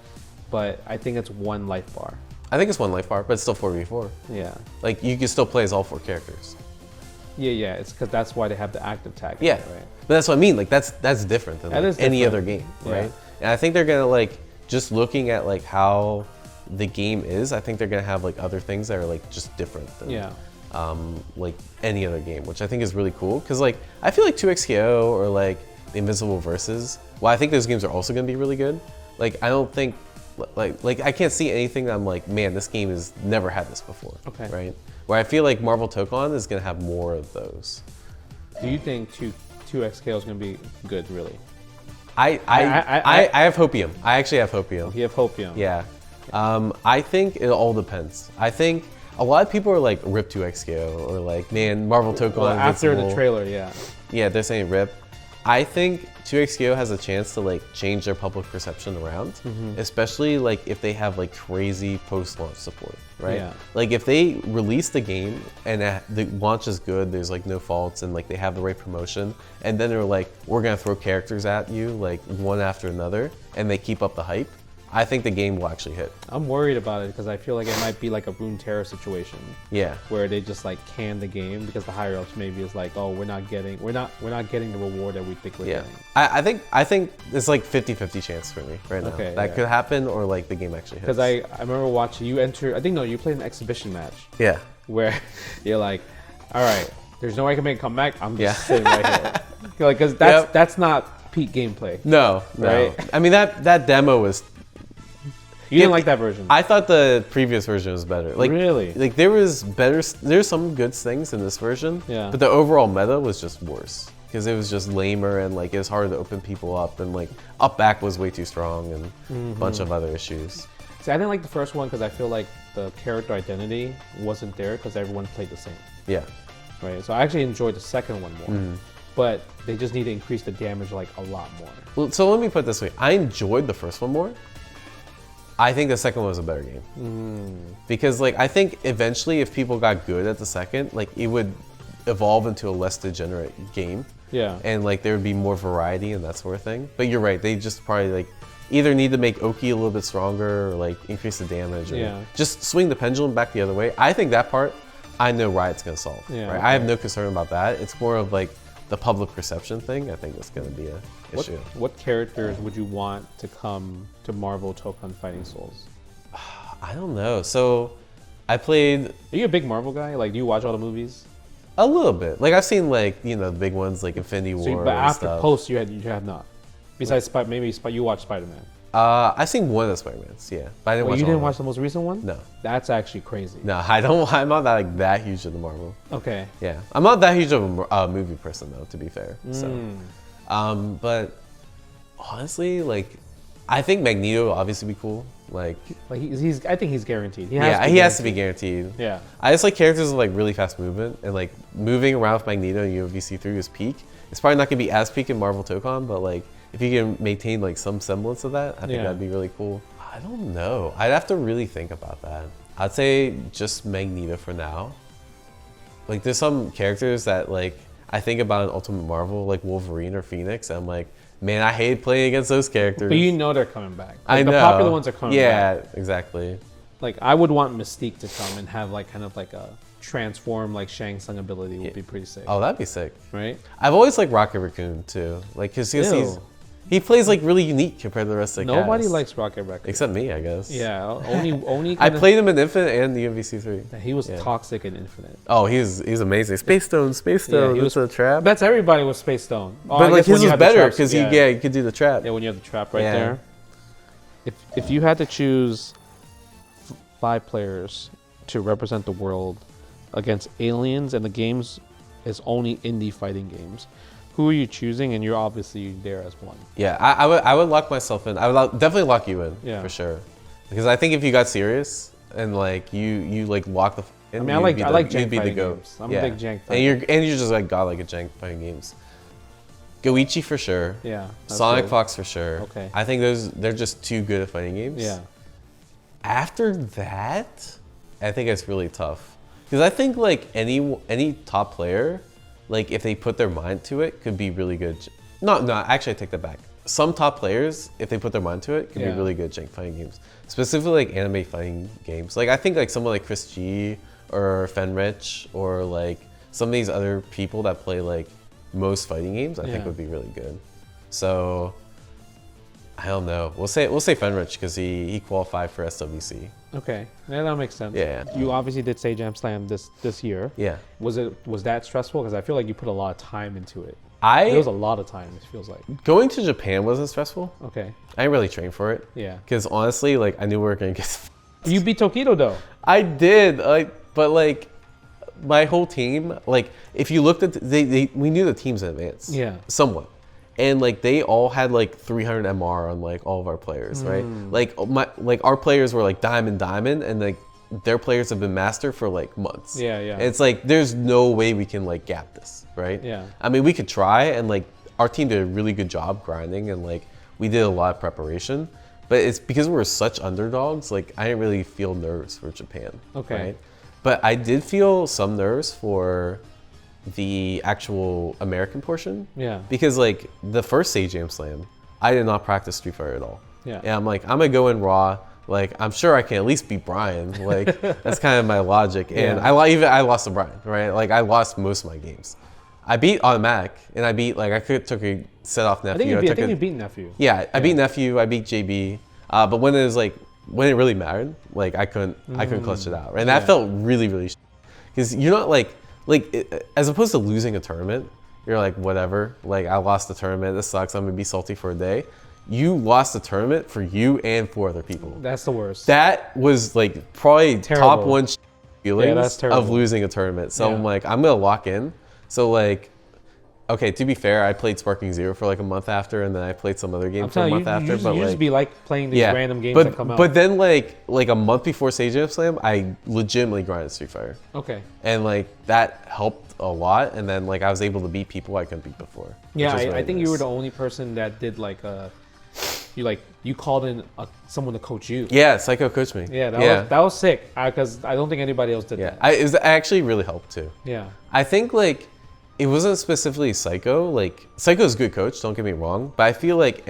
Speaker 1: but I think it's one life bar.
Speaker 2: I think it's one life bar, but it's still 4v4.
Speaker 1: Yeah.
Speaker 2: Like you can still play as all 4 characters.
Speaker 1: Yeah. It's because that's why they have the active tag.
Speaker 2: Yeah.
Speaker 1: Right.
Speaker 2: But that's what I mean. Like that's different than like, any other game, right?
Speaker 1: Yeah.
Speaker 2: And I think they're gonna like just looking at like how the game is. I think they're gonna have like other things that are like just different than like any other game, which I think is really cool. Because like I feel like 2XKO or like the Invincible Versus. Well, I think those games are also gonna be really good. Like I don't think like I can't see anything that I'm like, man, this game has never had this before.
Speaker 1: Okay.
Speaker 2: Right. Where I feel like Marvel Tokon is gonna have more of those.
Speaker 1: Do you think 2XKO is gonna be good? Really?
Speaker 2: I have hopium. I actually have hopium.
Speaker 1: You have hopium.
Speaker 2: Yeah. I think it all depends. I think a lot of people are like rip 2XKO or like, man, Marvel Tokon.
Speaker 1: Well, after the
Speaker 2: Invincible.
Speaker 1: trailer, yeah.
Speaker 2: Yeah, they're saying rip. I think 2XKO has a chance to like change their public perception around, especially like if they have like crazy post-launch support, right?
Speaker 1: Yeah.
Speaker 2: Like if they release the game and the launch is good, there's like no faults, and like they have the right promotion, and then they're like, we're gonna throw characters at you like one after another, and they keep up the hype, I think the game will actually hit.
Speaker 1: I'm worried about it because I feel like it might be like a Runeterra situation.
Speaker 2: Yeah.
Speaker 1: Where they just like can the game because the higher ups maybe is like, oh, we're not getting the reward that we think we're getting.
Speaker 2: I think it's like 50-50 chance for me right now.
Speaker 1: Okay,
Speaker 2: that
Speaker 1: yeah.
Speaker 2: could happen, or like the game actually hits.
Speaker 1: Because I remember watching you enter. I think no, you played an exhibition match
Speaker 2: Yeah.
Speaker 1: where you're like, all right, there's no way I can make a comeback. I'm just sitting right here. Like, because that's not peak gameplay.
Speaker 2: No.
Speaker 1: Right?
Speaker 2: I mean that demo was.
Speaker 1: You didn't like that version.
Speaker 2: I thought the previous version was better. Like
Speaker 1: Really?
Speaker 2: Like there's some good things in this version.
Speaker 1: Yeah.
Speaker 2: But the overall meta was just worse because it was just lamer, and like it was hard to open people up, and like up back was way too strong, and a bunch of other issues.
Speaker 1: See, I didn't like the first one because I feel like the character identity wasn't there because everyone played the same.
Speaker 2: Yeah.
Speaker 1: Right. So I actually enjoyed the second one more. But they just need to increase the damage like a lot more.
Speaker 2: Well, so let me put it this way: I enjoyed the first one more. I think the second one was a better game. Because like I think eventually if people got good at the second, like it would evolve into a less degenerate game.
Speaker 1: Yeah.
Speaker 2: And like there would be more variety and that sort of thing. But you're right, they just probably like either need to make Oki a little bit stronger, or like increase the damage, or just swing the pendulum back the other way. I think that part I know Riot's gonna solve.
Speaker 1: Yeah,
Speaker 2: right?
Speaker 1: okay.
Speaker 2: I have no concern about that. It's more of like the public perception thing. I think that's gonna be a issue.
Speaker 1: What characters would you want to come to Marvel Tokon Fighting Souls?
Speaker 2: I don't know. So I played
Speaker 1: Are you a big Marvel guy? Like, do you watch all the movies?
Speaker 2: a little bit. Like I've seen like the big ones like Infinity War.
Speaker 1: So but
Speaker 2: and
Speaker 1: after
Speaker 2: stuff.
Speaker 1: post, you had not. Besides, you watched Spider-Man.
Speaker 2: I've seen one of the Spider-Mans, yeah, but I didn't
Speaker 1: Well,
Speaker 2: watch.
Speaker 1: you
Speaker 2: all
Speaker 1: didn't
Speaker 2: of
Speaker 1: watch
Speaker 2: them.
Speaker 1: the most recent one?
Speaker 2: No,
Speaker 1: That's actually crazy.
Speaker 2: no, I don't. I'm not that huge of the Marvel.
Speaker 1: Okay.
Speaker 2: Yeah, I'm not that huge of a movie person though, to be fair. So, but honestly, like, I think Magneto will obviously be cool. Like
Speaker 1: he's I think he's guaranteed. He
Speaker 2: has to be guaranteed.
Speaker 1: Yeah.
Speaker 2: I just like characters with like really fast movement, and like moving around with Magneto in UVC3 is peak. It's probably not gonna be as peak in Marvel Tokon, but like if you can maintain like some semblance of that, I think that'd be really cool. I don't know. I'd have to really think about that. I'd say just Magneto for now. Like there's some characters that like I think about in Ultimate Marvel, like Wolverine or Phoenix, and I'm like, man, I hate playing against those characters.
Speaker 1: But you know they're coming back. Like,
Speaker 2: I know.
Speaker 1: The popular ones are coming back.
Speaker 2: Yeah, exactly.
Speaker 1: Like, I would want Mystique to come and have like kind of like a transform like Shang Tsung ability would be pretty sick.
Speaker 2: Oh, that'd be sick.
Speaker 1: Right?
Speaker 2: I've always liked Rocket Raccoon too. Like, cause
Speaker 1: Ew.
Speaker 2: he plays like really unique compared to the rest of the
Speaker 1: Nobody
Speaker 2: cast.
Speaker 1: likes Rocket Raccoon.
Speaker 2: Except me, I guess.
Speaker 1: Yeah, only
Speaker 2: I played him in Infinite and the UMVC3.
Speaker 1: He was toxic and Infinite.
Speaker 2: Oh, he's amazing. Space Stone.
Speaker 1: Yeah, he
Speaker 2: That's a trap.
Speaker 1: That's everybody with Space Stone. Oh,
Speaker 2: But
Speaker 1: I
Speaker 2: like
Speaker 1: guess when
Speaker 2: his
Speaker 1: you
Speaker 2: was
Speaker 1: have the
Speaker 2: better
Speaker 1: traps,
Speaker 2: because he could do the trap.
Speaker 1: Yeah, when you have the trap right
Speaker 2: Yeah.
Speaker 1: there. If you had to choose 5 players to represent the world against aliens, and the games is only indie fighting games, who are you choosing? And you're obviously there as one.
Speaker 2: Yeah, I would lock myself in. I would definitely lock you in.
Speaker 1: Yeah.
Speaker 2: For sure. Because I think if you got serious and like you like lock the.
Speaker 1: I mean, I like jank fighting
Speaker 2: go.
Speaker 1: games. I'm a big jank fighter.
Speaker 2: And you're just like godlike at jank fighting games. Goichi for sure.
Speaker 1: Yeah. that's
Speaker 2: Sonic
Speaker 1: good.
Speaker 2: Fox for sure.
Speaker 1: Okay.
Speaker 2: I think they're just too good at fighting games.
Speaker 1: Yeah.
Speaker 2: After that, I think it's really tough. Because I think like any top player, like if they put their mind to it, could be really good. No, actually I take that back. Some top players, if they put their mind to it, could be really good jank fighting games. Specifically like anime fighting games. Like I think like someone like Chris G or Fenrich or like some of these other people that play like most fighting games, I think would be really good. So I don't know. We'll say Fenrich because he qualified for SWC.
Speaker 1: Okay, yeah, that makes sense.
Speaker 2: Yeah.
Speaker 1: You obviously did say Jam Slam this year.
Speaker 2: Yeah.
Speaker 1: Was that stressful? Because I feel like you put a lot of time into it.
Speaker 2: It
Speaker 1: was a lot of time. It feels like.
Speaker 2: Going to Japan wasn't stressful.
Speaker 1: Okay.
Speaker 2: I didn't really train for it.
Speaker 1: Yeah.
Speaker 2: Because honestly, like I knew we were gonna get.
Speaker 1: You beat Tokido though.
Speaker 2: I did, but like my whole team, like if you looked at we knew the teams in advance.
Speaker 1: Yeah.
Speaker 2: Somewhat. And like they all had like 300 MR on like all of our players, right? Like our players were like diamond, and like their players have been master for like months.
Speaker 1: Yeah, yeah.
Speaker 2: And it's like there's no way we can like gap this, right?
Speaker 1: Yeah.
Speaker 2: I mean, we could try, and like our team did a really good job grinding, and like we did a lot of preparation. But it's because we were such underdogs. Like I didn't really feel nerves for Japan.
Speaker 1: Okay.
Speaker 2: Right? But I did feel some nerves for the actual American portion.
Speaker 1: Yeah.
Speaker 2: Because like the first Sage Jam Slam, I did not practice Street Fighter at all.
Speaker 1: Yeah.
Speaker 2: And I'm like, I'm gonna go in raw. Like I'm sure I can at least beat Brian. Like that's kind of my logic. And
Speaker 1: Yeah.
Speaker 2: I lost to Brian, right? Like I lost most of my games. I beat Automatic, and I beat like took a set off Nephew.
Speaker 1: I think you beat Nephew.
Speaker 2: Yeah, I beat Nephew. I beat JB. But when it was like when it really mattered, like I couldn't clutch it out, and that felt really because you're not as opposed to losing a tournament, you're like whatever. Like I lost the tournament. This sucks. I'm gonna be salty for a day. You lost the tournament for you and 4 other people.
Speaker 1: That's the worst.
Speaker 2: That was like probably
Speaker 1: Terrible.
Speaker 2: top one feelings
Speaker 1: that's terrible.
Speaker 2: of losing a tournament. So
Speaker 1: Yeah.
Speaker 2: I'm like, I'm gonna lock in. So like, okay, to be fair, I played Sparking Zero for like a month after, and then I played some other game
Speaker 1: I'm
Speaker 2: for a
Speaker 1: telling you,
Speaker 2: month after.
Speaker 1: you used to be like playing these random games that come out.
Speaker 2: But then like a month before Sage Jam Slam, I legitimately grinded Street Fighter.
Speaker 1: Okay.
Speaker 2: And like that helped a lot, and then like I was able to beat people I couldn't beat before.
Speaker 1: Yeah,
Speaker 2: which was really
Speaker 1: I think you
Speaker 2: nice.
Speaker 1: were the only person that did like you called in someone to coach you.
Speaker 2: Yeah, Psycho coached me.
Speaker 1: Yeah, that was sick. Because I don't think anybody else did that.
Speaker 2: It actually really helped too.
Speaker 1: Yeah.
Speaker 2: I think like it wasn't specifically Psycho. Like Psycho's a good coach, don't get me wrong, but I feel like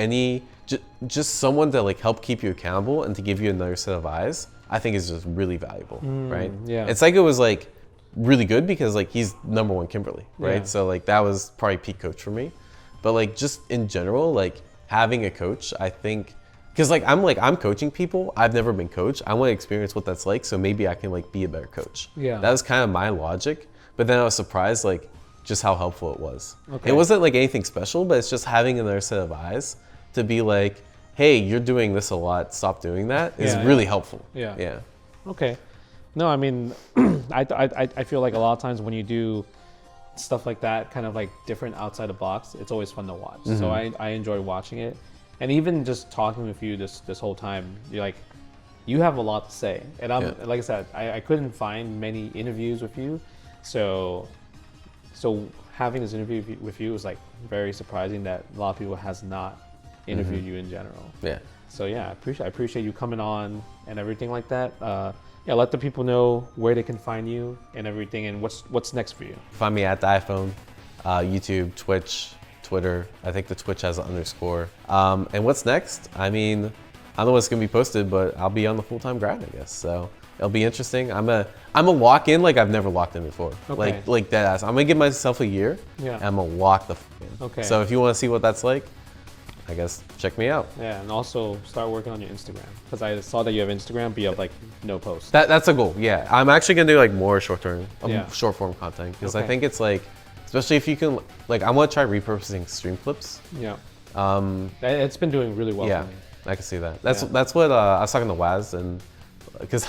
Speaker 2: just someone to like help keep you accountable and to give you another set of eyes, I think is just really valuable, right?
Speaker 1: Yeah.
Speaker 2: And Psycho was like really good because like he's #1 Kimberly, right?
Speaker 1: Yeah.
Speaker 2: So like that was probably peak coach for me. But like just in general, like having a coach, I think, because I'm coaching people. I've never been coached. I want to experience what that's like, so maybe I can like be a better coach.
Speaker 1: Yeah.
Speaker 2: That was kind of my logic. But then I was surprised like just how helpful it was.
Speaker 1: Okay.
Speaker 2: It wasn't like anything special, but it's just having another set of eyes to be like, hey, you're doing this a lot. Stop doing that is really helpful.
Speaker 1: Yeah.
Speaker 2: Yeah.
Speaker 1: Okay. No, I mean, I feel like a lot of times when you do stuff like that, kind of like different outside the box, it's always fun to watch. So I enjoy watching it, and even just talking with you this whole time, you're like, you have a lot to say, and like I said, I couldn't find many interviews with you, so having this interview with you was like very surprising that a lot of people has not interviewed you in general.
Speaker 2: Yeah.
Speaker 1: So yeah, I appreciate you coming on and everything like that. Yeah, let the people know where they can find you and everything, and what's next for you.
Speaker 2: Find me at Diaphone, YouTube, Twitch, Twitter. I think the Twitch has an underscore. And what's next? I mean, I don't know what's gonna be posted, but I'll be on the full-time grind, I guess. So it'll be interesting. I'm a lock in like I've never locked in before.
Speaker 1: Okay.
Speaker 2: Like dead ass. I'm gonna give myself a year.
Speaker 1: Yeah.
Speaker 2: And I'm gonna lock the in.
Speaker 1: Okay.
Speaker 2: So if you want to see what that's like, I guess check me out.
Speaker 1: Yeah, and also start working on your Instagram, because I saw that you have Instagram, but you have like no posts.
Speaker 2: That's a goal. Yeah, I'm actually gonna do like more short form content, because I
Speaker 1: Okay.
Speaker 2: think it's like, especially if you can, like I want to try repurposing stream clips.
Speaker 1: Yeah. It's been doing really well
Speaker 2: Yeah,
Speaker 1: for me.
Speaker 2: I can see that. That's what I was talking to Waz, and because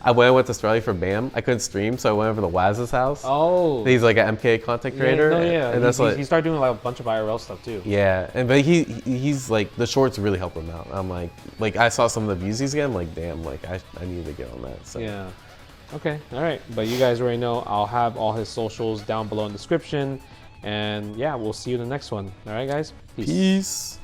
Speaker 2: when I went to Australia for BAM, I couldn't stream, so I went over to Waz's house.
Speaker 1: Oh.
Speaker 2: He's like an MK content creator.
Speaker 1: And
Speaker 2: that's
Speaker 1: he started doing like a bunch of IRL stuff too.
Speaker 2: Yeah, but he's like, the shorts really help him out. I'm like I saw some of the views he's getting. I'm like, damn, like I need to get on that. So.
Speaker 1: Yeah. Okay. All right. But you guys already know. I'll have all his socials down below in the description. And yeah, we'll see you in the next one. All right, guys.
Speaker 2: Peace.